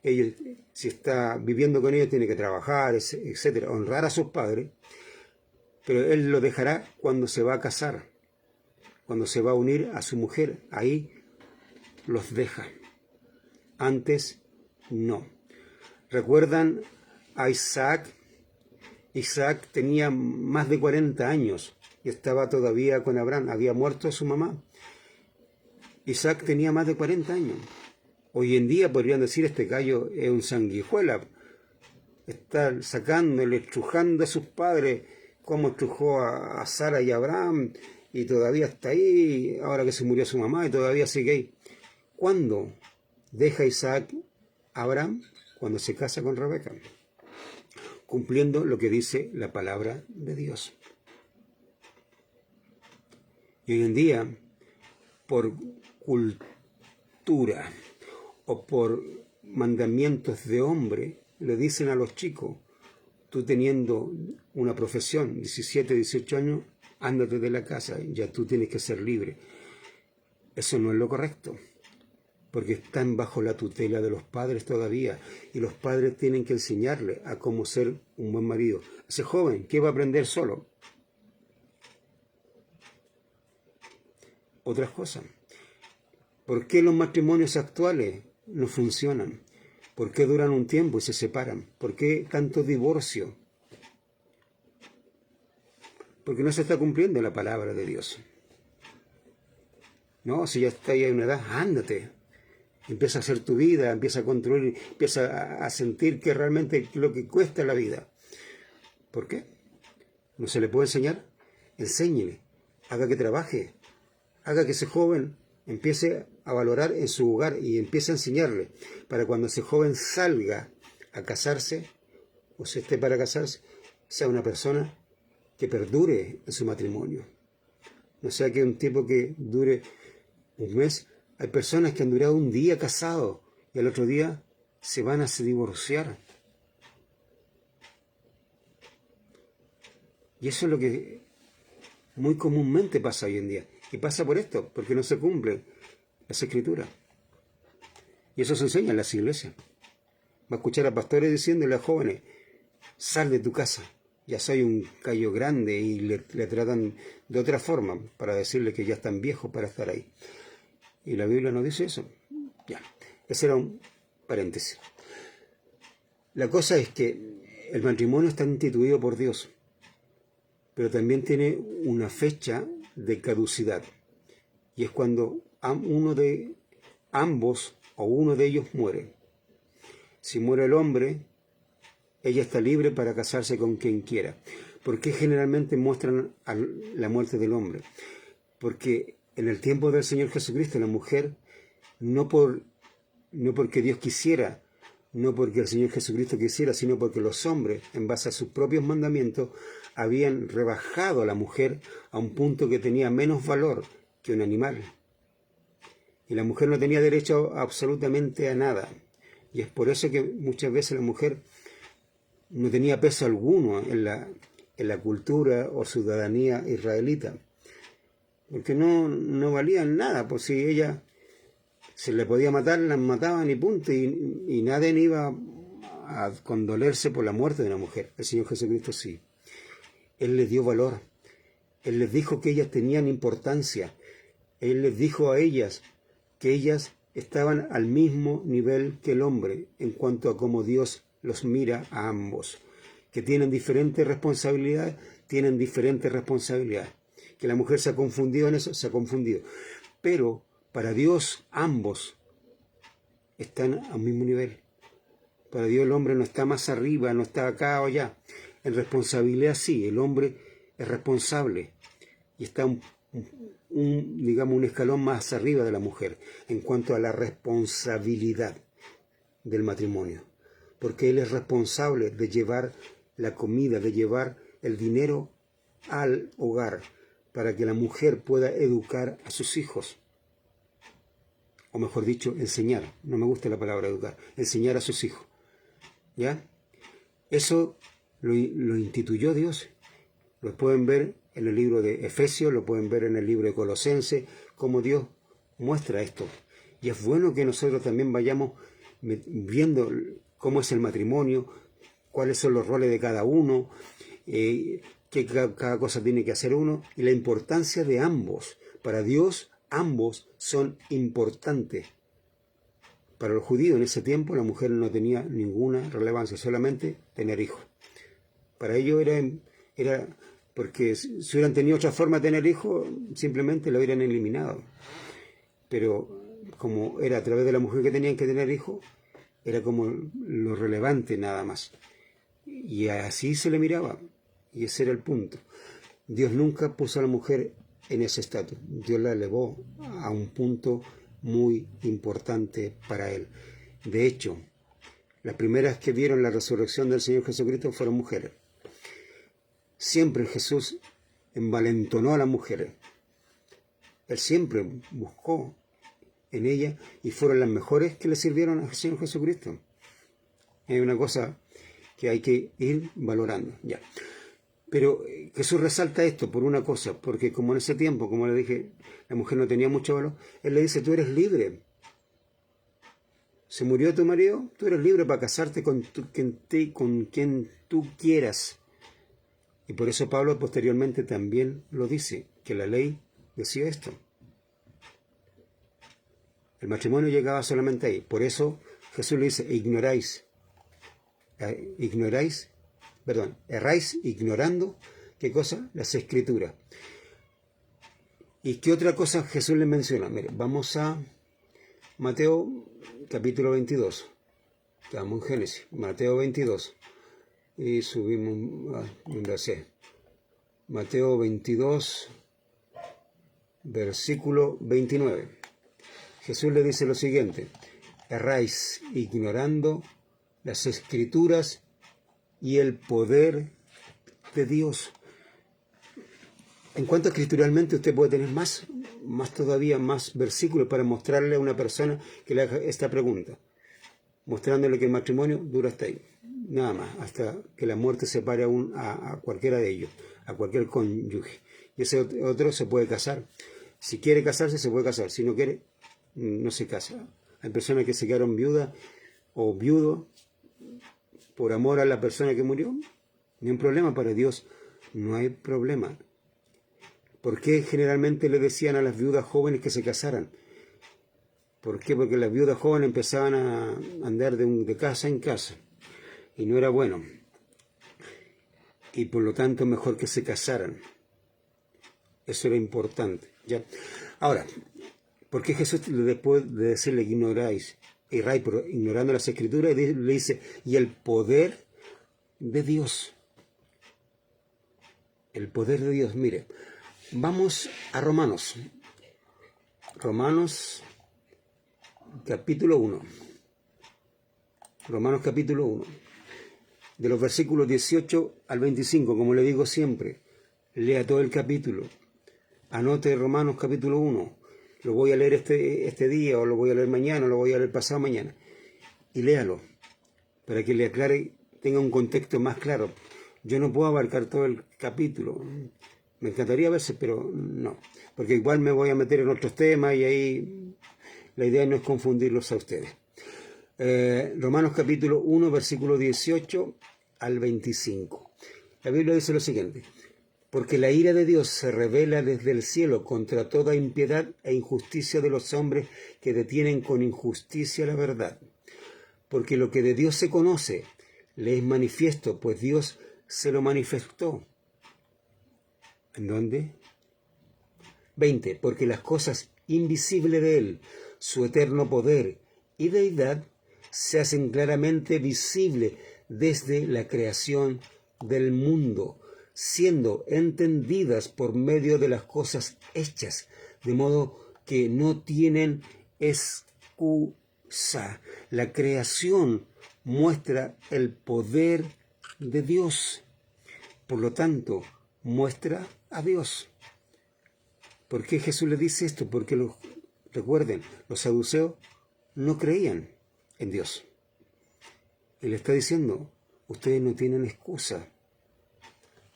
ellos, si está viviendo con ellos, tiene que trabajar, etcétera, honrar a sus padres, pero él lo dejará cuando se va a casar, cuando se va a unir a su mujer, ahí los deja. Antes, no. ¿Recuerdan a Isaac? Isaac tenía más de 40 años y estaba todavía con Abraham. Había muerto su mamá. Isaac tenía más de 40 años. Hoy en día podrían decir, este gallo es un sanguijuela. Está sacándole, estrujando a sus padres, como estrujó a Sara y a Abraham, y todavía está ahí, ahora que se murió su mamá, y todavía sigue ahí. ¿Cuándo deja Isaac a Abraham? Cuando se casa con Rebeca, cumpliendo lo que dice la palabra de Dios. Y hoy en día, por cultura o por mandamientos de hombre, le dicen a los chicos, tú teniendo una profesión, 17, 18 años, ándate de la casa, ya tú tienes que ser libre. Eso no es lo correcto, porque están bajo la tutela de los padres todavía, y los padres tienen que enseñarle a cómo ser un buen marido. Ese joven, ¿qué va a aprender solo? Otras cosas. ¿Por qué los matrimonios actuales no funcionan? ¿Por qué duran un tiempo y se separan? ¿Por qué tanto divorcio? Porque no se está cumpliendo la palabra de Dios. No, si ya está ahí en una edad, ándate. empieza a hacer tu vida, empieza a construir, empieza a sentir que realmente lo que cuesta la vida. ¿Por qué? ¿No se le puede enseñar? Enséñele, haga que trabaje, haga que ese joven empiece a valorar en su hogar y empiece a enseñarle, para cuando ese joven salga a casarse, o se esté para casarse, sea una persona que perdure en su matrimonio. No sea que un tipo que dure un mes. Hay personas que han durado un día casados y al otro día se van a divorciar. Y eso es lo que muy comúnmente pasa hoy en día. Y pasa por esto, porque no se cumplen las escrituras. Y eso se enseña en las iglesias. Va a escuchar a pastores diciéndole a jóvenes, sal de tu casa, ya soy un callo grande, y le tratan de otra forma para decirle que ya están viejos para estar ahí. Y la Biblia no dice eso. Ya, ese era un paréntesis. La cosa es que el matrimonio está instituido por Dios, pero también tiene una fecha de caducidad. Y es cuando uno de ambos o uno de ellos muere. Si muere el hombre, ella está libre para casarse con quien quiera. ¿Por qué generalmente muestran la muerte del hombre? Porque en el tiempo del Señor Jesucristo, la mujer, no porque Dios quisiera, no porque el Señor Jesucristo quisiera, sino porque los hombres, en base a sus propios mandamientos, habían rebajado a la mujer a un punto que tenía menos valor que un animal. Y la mujer no tenía derecho absolutamente a nada. Y es por eso que muchas veces la mujer no tenía peso alguno en la cultura o ciudadanía israelita. Porque no valían nada, pues si ella se le podía matar, las mataban y punto, y nadie iba a condolerse por la muerte de una mujer. El Señor Jesucristo sí. Él les dio valor. Él les dijo que ellas tenían importancia. Él les dijo a ellas que ellas estaban al mismo nivel que el hombre en cuanto a cómo Dios los mira a ambos. Que tienen diferentes responsabilidades, Que la mujer se ha confundido en eso, se ha confundido. Pero para Dios ambos están al mismo nivel. Para Dios el hombre no está más arriba, no está acá o allá. En responsabilidad sí, el hombre es responsable y está un escalón más arriba de la mujer en cuanto a la responsabilidad del matrimonio. Porque él es responsable de llevar la comida, de llevar el dinero al hogar, para que la mujer pueda educar a sus hijos. O mejor dicho, enseñar. No me gusta la palabra educar. Enseñar a sus hijos. ¿Ya? Eso lo instituyó Dios. Lo pueden ver en el libro de Efesios, lo pueden ver en el libro de Colosenses, cómo Dios muestra esto. Y es bueno que nosotros también vayamos viendo cómo es el matrimonio, cuáles son los roles de cada uno, que cada cosa tiene que hacer uno, y la importancia de ambos. Para Dios, ambos son importantes. Para los judíos en ese tiempo la mujer no tenía ninguna relevancia, solamente tener hijos. Para ellos era porque si hubieran tenido otra forma de tener hijos, simplemente lo hubieran eliminado. Pero como era a través de la mujer que tenían que tener hijos, era como lo relevante nada más. Y así se le miraba. Y ese era el punto. Dios nunca puso a la mujer en ese estatus. Dios la elevó a un punto muy importante para él. De hecho, las primeras que vieron la resurrección del Señor Jesucristo fueron mujeres. Siempre Jesús envalentonó a las mujeres. Él siempre buscó en ellas y fueron las mejores que le sirvieron al Señor Jesucristo. Es una cosa que hay que ir valorando. Ya. Pero Jesús resalta esto por una cosa, porque como en ese tiempo, como le dije, la mujer no tenía mucho valor, Él le dice, tú eres libre. Se murió tu marido, tú eres libre para casarte con quien tú quieras. Y por eso Pablo posteriormente también lo dice, que la ley decía esto. El matrimonio llegaba solamente ahí. Por eso Jesús le dice, erráis ignorando, ¿qué cosa? Las Escrituras. ¿Y qué otra cosa Jesús le menciona? Mire, vamos a Mateo capítulo 22. Estamos en Génesis. Mateo 22. Y subimos a donde sea. Mateo 22, versículo 29. Jesús le dice lo siguiente: erráis ignorando las Escrituras y el poder de Dios. En cuanto escrituralmente usted puede tener más todavía, más versículos para mostrarle a una persona que le haga esta pregunta, mostrándole que el matrimonio dura hasta ahí, nada más, hasta que la muerte separe a cualquiera de ellos, a cualquier cónyuge. Y ese otro se puede casar. Si quiere casarse, se puede casar. Si no quiere, no se casa. Hay personas que se quedaron viudas o viudo por amor a la persona que murió. No hay problema para Dios, no hay problema. ¿Por qué generalmente le decían a las viudas jóvenes que se casaran? ¿Por qué? Porque las viudas jóvenes empezaban a andar de casa en casa y no era bueno. Y por lo tanto mejor que se casaran. Eso era importante. ¿Ya? Ahora, ¿por qué Jesús, después de decirle que ignoráis, ignorando las Escrituras, le dice, y el poder de Dios? El poder de Dios, mire. Vamos a Romanos. Romanos capítulo 1. Romanos capítulo 1. De los versículos 18 al 25, como le digo siempre, lea todo el capítulo. Anote Romanos capítulo 1. Lo voy a leer este día, o lo voy a leer mañana, o lo voy a leer pasado mañana. Y léalo, para que le aclare, tenga un contexto más claro. Yo no puedo abarcar todo el capítulo. Me encantaría verse, pero no. Porque igual me voy a meter en otros temas y ahí la idea no es confundirlos a ustedes. Romanos capítulo 1, versículo 18 al 25. La Biblia dice lo siguiente: porque la ira de Dios se revela desde el cielo contra toda impiedad e injusticia de los hombres que detienen con injusticia la verdad. Porque lo que de Dios se conoce le es manifiesto, pues Dios se lo manifestó. ¿En dónde? 20. Porque las cosas invisibles de Él, su eterno poder y deidad, se hacen claramente visibles desde la creación del mundo, siendo entendidas por medio de las cosas hechas, de modo que no tienen excusa. La creación muestra el poder de Dios. Por lo tanto, muestra a Dios. ¿Por qué Jesús le dice esto? Porque recuerden, los saduceos no creían en Dios. Y le está diciendo, ustedes no tienen excusa,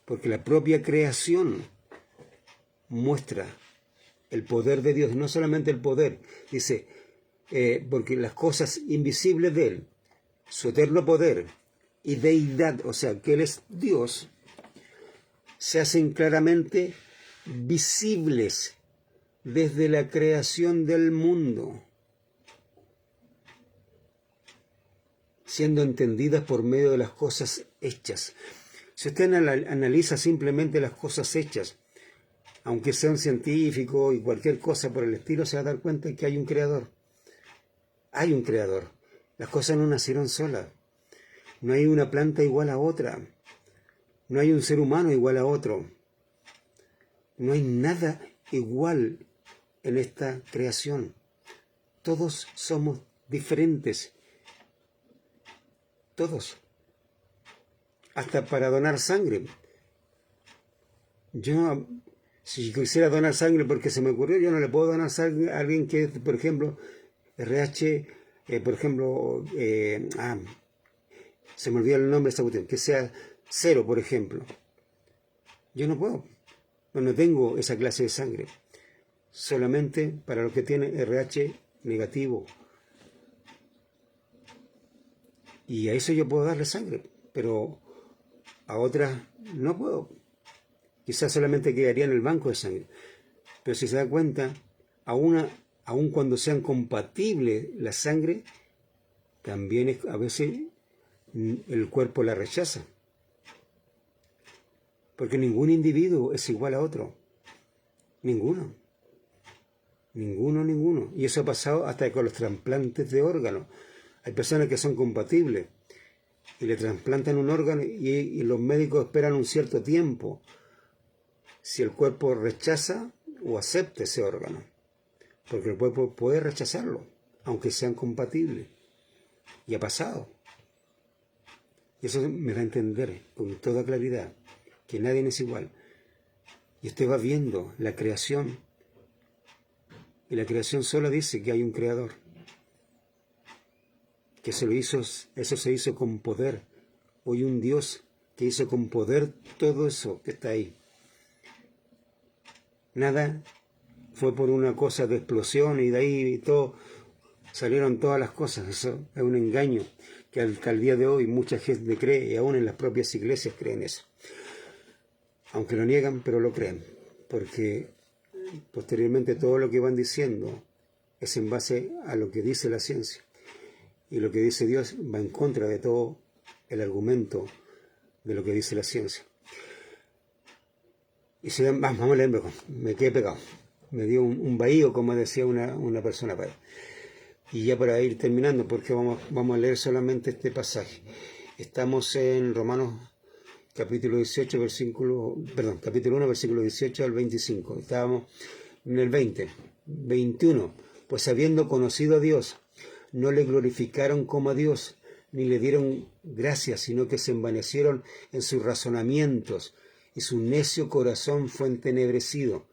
porque la propia creación muestra el poder de Dios, no solamente el poder, dice, porque las cosas invisibles de Él, su eterno poder y deidad, o sea, que Él es Dios, se hacen claramente visibles desde la creación del mundo, siendo entendidas por medio de las cosas hechas. Si usted analiza simplemente las cosas hechas, aunque sea un científico y cualquier cosa por el estilo, se va a dar cuenta que hay un creador. Hay un creador. Las cosas no nacieron solas. No hay una planta igual a otra. No hay un ser humano igual a otro. No hay nada igual en esta creación. Todos somos diferentes. Todos. Hasta para donar sangre. Yo, si quisiera donar sangre porque se me ocurrió, yo no le puedo donar sangre a alguien que es, por ejemplo, RH, por ejemplo, se me olvidó el nombre de esta cuestión, que sea 0, por ejemplo. Yo no puedo. No tengo esa clase de sangre. Solamente para los que tienen RH negativo. Y a eso yo puedo darle sangre, pero a otras no puedo. Quizás solamente quedaría en el banco de sangre. Pero si se da cuenta, aun cuando sean compatibles la sangre, también a veces el cuerpo la rechaza. Porque ningún individuo es igual a otro. Ninguno. Ninguno, ninguno. Y eso ha pasado hasta con los trasplantes de órganos. Hay personas que son compatibles y le trasplantan un órgano y los médicos esperan un cierto tiempo si el cuerpo rechaza o acepta ese órgano. Porque el cuerpo puede rechazarlo, aunque sean compatibles. Y ha pasado. Y eso me da a entender con toda claridad que nadie es igual. Y usted va viendo la creación. Y la creación sola dice que hay un creador. Que eso se hizo con poder. Hoy un Dios que hizo con poder todo eso que está ahí. Nada fue por una cosa de explosión y de ahí todo, salieron todas las cosas. Eso es un engaño que hasta el día de hoy mucha gente cree, y aún en las propias iglesias creen eso. Aunque lo niegan, pero lo creen. Porque posteriormente todo lo que van diciendo es en base a lo que dice la ciencia. Y lo que dice Dios va en contra de todo el argumento de lo que dice la ciencia. Y si vamos a leer, me quedé pegado. Me dio un bahío, como decía una persona para él. Y ya para ir terminando, porque vamos a leer solamente este pasaje. Estamos en Romanos capítulo 1, versículo 18 al 25. Estábamos en el 21. Pues habiendo conocido a Dios, no le glorificaron como a Dios, ni le dieron gracias, sino que se envanecieron en sus razonamientos, y su necio corazón fue entenebrecido.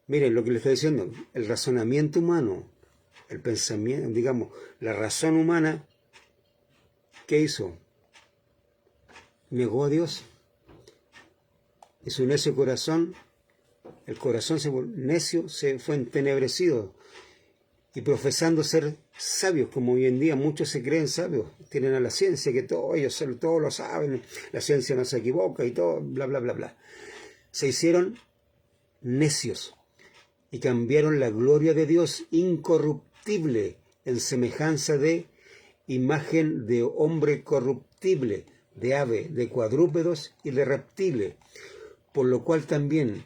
Miren lo que le estoy diciendo, el razonamiento humano, el pensamiento, digamos, la razón humana, ¿qué hizo? Negó a Dios. Y su necio corazón, el corazón necio se fue entenebrecido. Y profesando ser sabios, como hoy en día muchos se creen sabios, tienen a la ciencia, que ellos todo lo saben, la ciencia no se equivoca y todo, bla, bla, bla, bla. Se hicieron necios y cambiaron la gloria de Dios incorruptible en semejanza de imagen de hombre corruptible, de ave, de cuadrúpedos y de reptiles, por lo cual también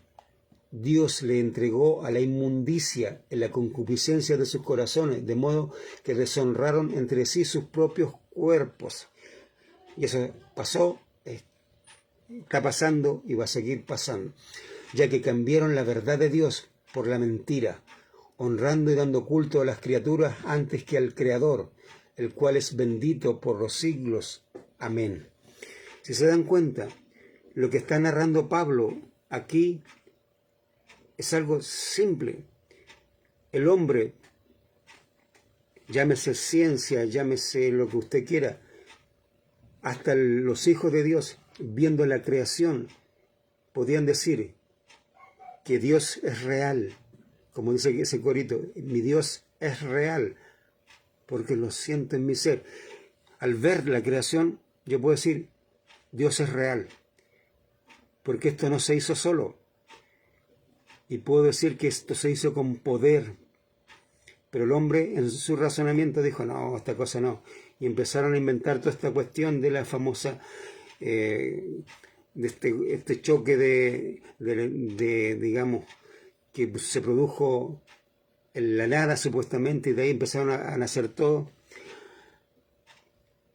Dios le entregó a la inmundicia en la concupiscencia de sus corazones, de modo que deshonraron entre sí sus propios cuerpos. Y eso pasó, está pasando y va a seguir pasando, ya que cambiaron la verdad de Dios por la mentira, honrando y dando culto a las criaturas antes que al Creador, el cual es bendito por los siglos. Amén. Si se dan cuenta, lo que está narrando Pablo aquí es algo simple. El hombre, llámese ciencia, llámese lo que usted quiera, hasta los hijos de Dios, viendo la creación, podían decir que Dios es real. Como dice ese corito, mi Dios es real, porque lo siento en mi ser. Al ver la creación, yo puedo decir, Dios es real, porque esto no se hizo solo. Y puedo decir que esto se hizo con poder. Pero el hombre en su razonamiento dijo, no, esta cosa no. Y empezaron a inventar toda esta cuestión de la famosa, de este choque digamos, que se produjo en la nada supuestamente, y de ahí empezaron a nacer todo.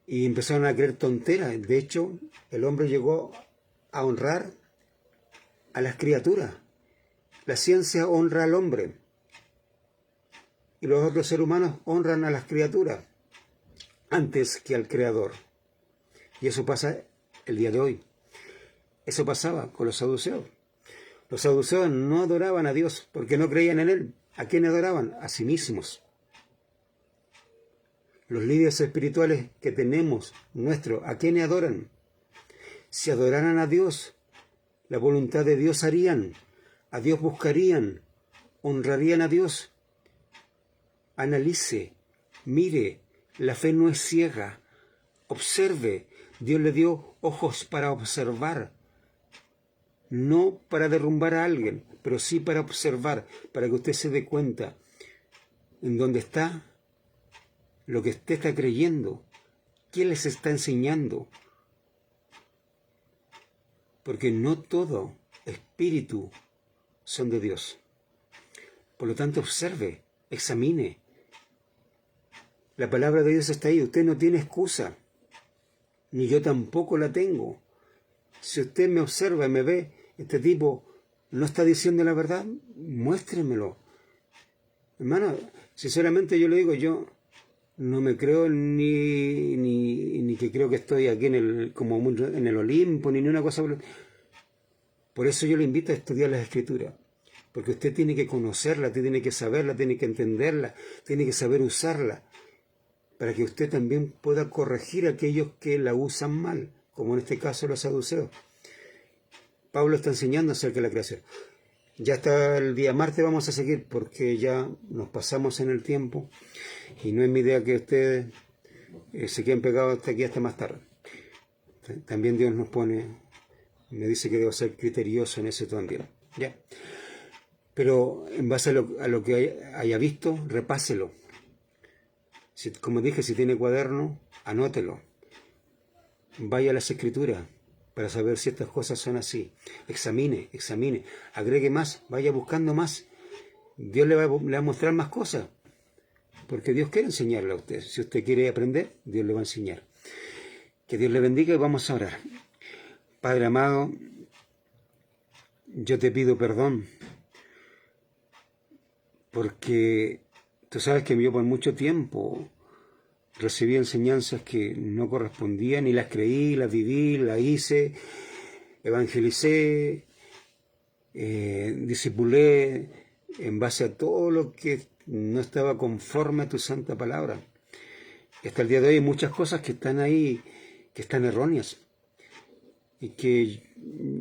Y empezaron a creer tonteras. De hecho, el hombre llegó a honrar a las criaturas. La ciencia honra al hombre y los otros seres humanos honran a las criaturas antes que al Creador. Y eso pasa el día de hoy. Eso pasaba con los saduceos. Los saduceos no adoraban a Dios porque no creían en Él. ¿A quién adoraban? A sí mismos. Los líderes espirituales que tenemos, ¿a quién adoran? Si adoraran a Dios, la voluntad de Dios harían. A Dios buscarían, honrarían a Dios. Analice, mire, la fe no es ciega. Observe, Dios le dio ojos para observar. No para derrumbar a alguien, pero sí para observar, para que usted se dé cuenta en dónde está, lo que usted está creyendo, quién les está enseñando. Porque no todo espíritu son de Dios. Por lo tanto, observe, examine. La palabra de Dios está ahí. Usted no tiene excusa, ni yo tampoco la tengo. Si usted me observa y me ve, este tipo no está diciendo la verdad, muéstremelo. Hermano, sinceramente yo le digo, yo no me creo ni que creo que estoy aquí como en el Olimpo, ni una cosa. Por eso yo le invito a estudiar las Escrituras. Porque usted tiene que conocerla, tiene que saberla, tiene que entenderla, tiene que saber usarla, para que usted también pueda corregir a aquellos que la usan mal, como en este caso los saduceos. Pablo está enseñando acerca de la creación. Ya hasta el día martes vamos a seguir, porque ya nos pasamos en el tiempo, y no es mi idea que ustedes se queden pegados hasta aquí hasta más tarde. También Dios nos pone, me dice que debo ser criterioso en eso también. ¿Ya? Pero en base a lo que haya visto, repáselo. Como dije, si tiene cuaderno, anótelo. Vaya a las Escrituras para saber si estas cosas son así. Examine, agregue más, vaya buscando más. Dios le va a mostrar más cosas, porque Dios quiere enseñarle a usted. Si usted quiere aprender, Dios le va a enseñar. Que Dios le bendiga y vamos a orar. Padre amado, yo te pido perdón, porque tú sabes que yo por mucho tiempo recibí enseñanzas que no correspondían, y las creí, las viví, las hice, evangelicé, discipulé en base a todo lo que no estaba conforme a tu santa palabra. Y hasta el día de hoy hay muchas cosas que están ahí, que están erróneas, y que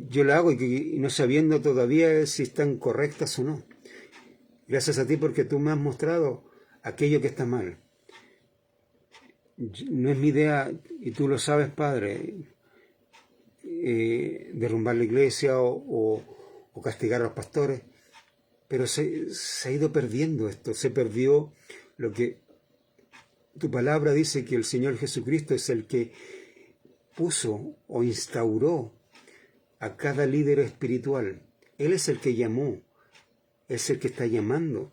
yo la hago y no sabiendo todavía si están correctas o no. Gracias a ti, porque tú me has mostrado aquello que está mal. No es mi idea, y tú lo sabes, Padre, derrumbar la iglesia o castigar a los pastores, pero se ha ido perdiendo esto. Se perdió lo que tu palabra dice, que el Señor Jesucristo es el que puso o instauró a cada líder espiritual. Él es el que llamó, es el que está llamando.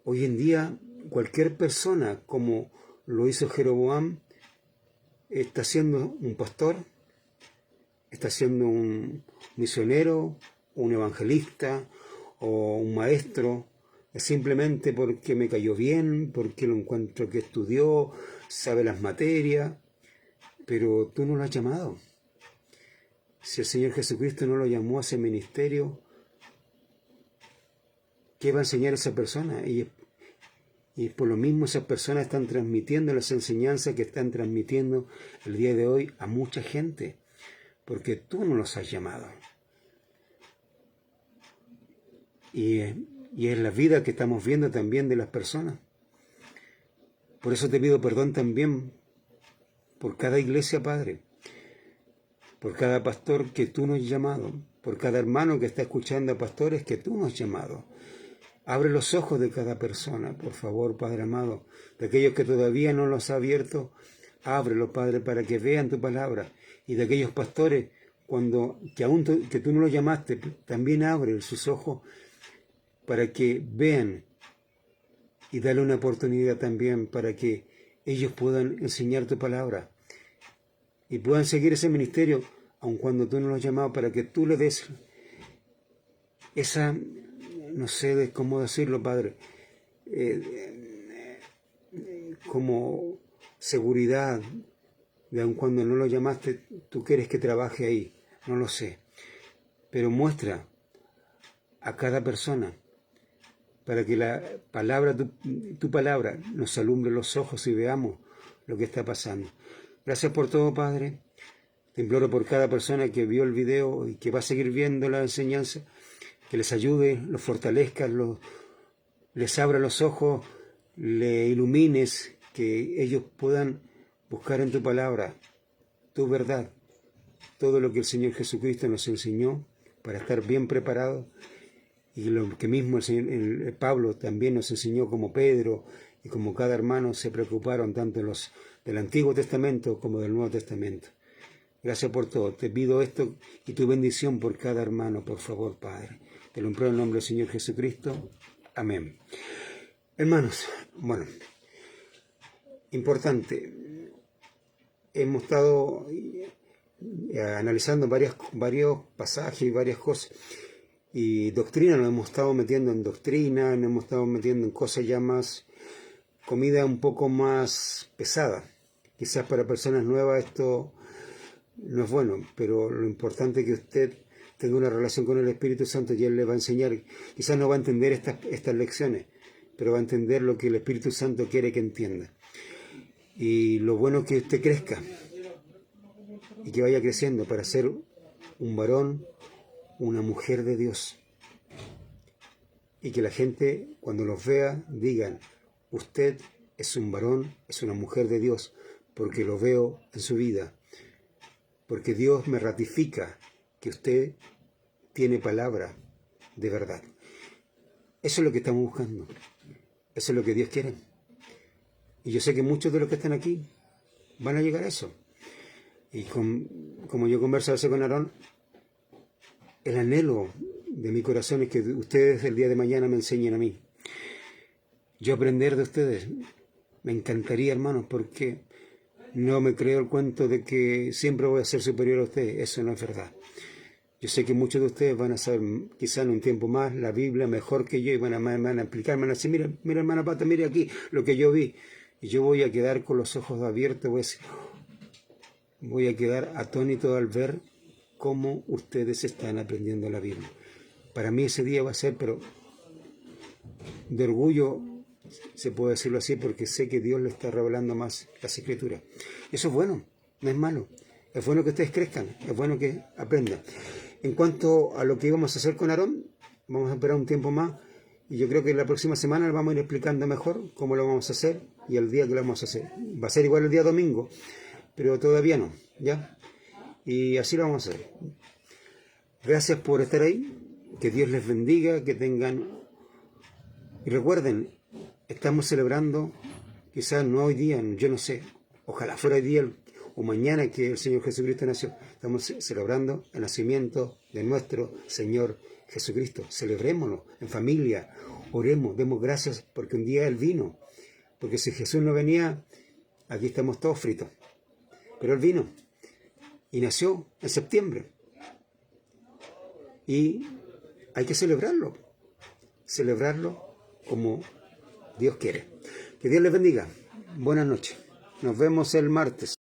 Hoy en día cualquier persona, como lo hizo Jeroboam, está siendo un pastor, está siendo un misionero, un evangelista o un maestro, simplemente porque me cayó bien, porque lo encuentro que estudió, sabe las materias, pero tú no lo has llamado. Si el Señor Jesucristo no lo llamó a ese ministerio, ¿qué va a enseñar esa persona? Y por lo mismo esas personas están transmitiendo las enseñanzas que están transmitiendo el día de hoy a mucha gente, porque tú no los has llamado. Y es la vida que estamos viendo también de las personas. Por eso te pido perdón también por cada iglesia, Padre, por cada pastor que tú nos has llamado, por cada hermano que está escuchando a pastores que tú nos has llamado. Abre los ojos de cada persona, por favor, Padre amado. De aquellos que todavía no los ha abierto, ábrelos, Padre, para que vean tu palabra. Y de aquellos pastores, que tú no los llamaste, también abre sus ojos para que vean, y dale una oportunidad también para que ellos puedan enseñar tu palabra y puedan seguir ese ministerio, aun cuando tú no los has llamado, para que tú le des esa, no sé cómo decirlo, Padre, como seguridad de aun cuando no lo llamaste, tú quieres que trabaje ahí, no lo sé, pero muestra a cada persona para que la palabra, tu palabra, nos alumbre los ojos y veamos lo que está pasando. Gracias por todo, Padre. Te imploro por cada persona que vio el video y que va a seguir viendo la enseñanza, que les ayude, los fortalezca, les abra los ojos, le ilumines, que ellos puedan buscar en tu palabra tu verdad, todo lo que el Señor Jesucristo nos enseñó para estar bien preparados, y lo que mismo el Pablo también nos enseñó, como Pedro y como cada hermano se preocuparon tanto los del Antiguo Testamento como del Nuevo Testamento. Gracias por todo. Te pido esto y tu bendición por cada hermano, por favor, Padre. Te lo imploro en el nombre del Señor Jesucristo. Amén. Hermanos, bueno, importante, hemos estado analizando varios pasajes y varias cosas, y doctrina, nos hemos estado metiendo en doctrina, nos hemos estado metiendo en cosas ya más, comida un poco más pesada. Quizás para personas nuevas esto no es bueno, pero lo importante es que usted tenga una relación con el Espíritu Santo y Él le va a enseñar. Quizás no va a entender estas lecciones, pero va a entender lo que el Espíritu Santo quiere que entienda. Y lo bueno es que usted crezca y que vaya creciendo para ser un varón, una mujer de Dios. Y que la gente, cuando los vea, digan, usted es un varón, es una mujer de Dios, porque lo veo en su vida. Porque Dios me ratifica que usted tiene palabra de verdad. Eso es lo que estamos buscando. Eso es lo que Dios quiere. Y yo sé que muchos de los que están aquí van a llegar a eso. Y como yo converso a veces con Aarón, el anhelo de mi corazón es que ustedes el día de mañana me enseñen a mí. Yo aprender de ustedes. Me encantaría, hermanos, porque no me creo el cuento de que siempre voy a ser superior a ustedes. Eso no es verdad. Yo sé que muchos de ustedes van a saber, quizá en un tiempo más, la Biblia mejor que yo, y van a explicarme, van a decir, mira hermana Pata, mire aquí lo que yo vi. Y yo voy a quedar con los ojos abiertos, voy a quedar atónito al ver cómo ustedes están aprendiendo la Biblia. Para mí ese día va a ser, pero de orgullo, se puede decirlo así, porque sé que Dios le está revelando más las Escrituras. Eso es bueno, no es malo. Es bueno que ustedes crezcan, es bueno que aprendan. En cuanto a lo que íbamos a hacer con Aarón, vamos a esperar un tiempo más, y yo creo que la próxima semana le vamos a ir explicando mejor cómo lo vamos a hacer y el día que lo vamos a hacer. Va a ser igual el día domingo, pero todavía no, ¿ya? Y así lo vamos a hacer. Gracias por estar ahí, que Dios les bendiga, que tengan... Y recuerden, estamos celebrando, quizás no hoy día, yo no sé, ojalá fuera hoy día o mañana que el Señor Jesucristo nació. Estamos celebrando el nacimiento de nuestro Señor Jesucristo. Celebrémoslo en familia, oremos, demos gracias porque un día Él vino. Porque si Jesús no venía, aquí estamos todos fritos. Pero Él vino y nació en septiembre. Y hay que celebrarlo como Dios quiere. Que Dios les bendiga. Buenas noches. Nos vemos el martes.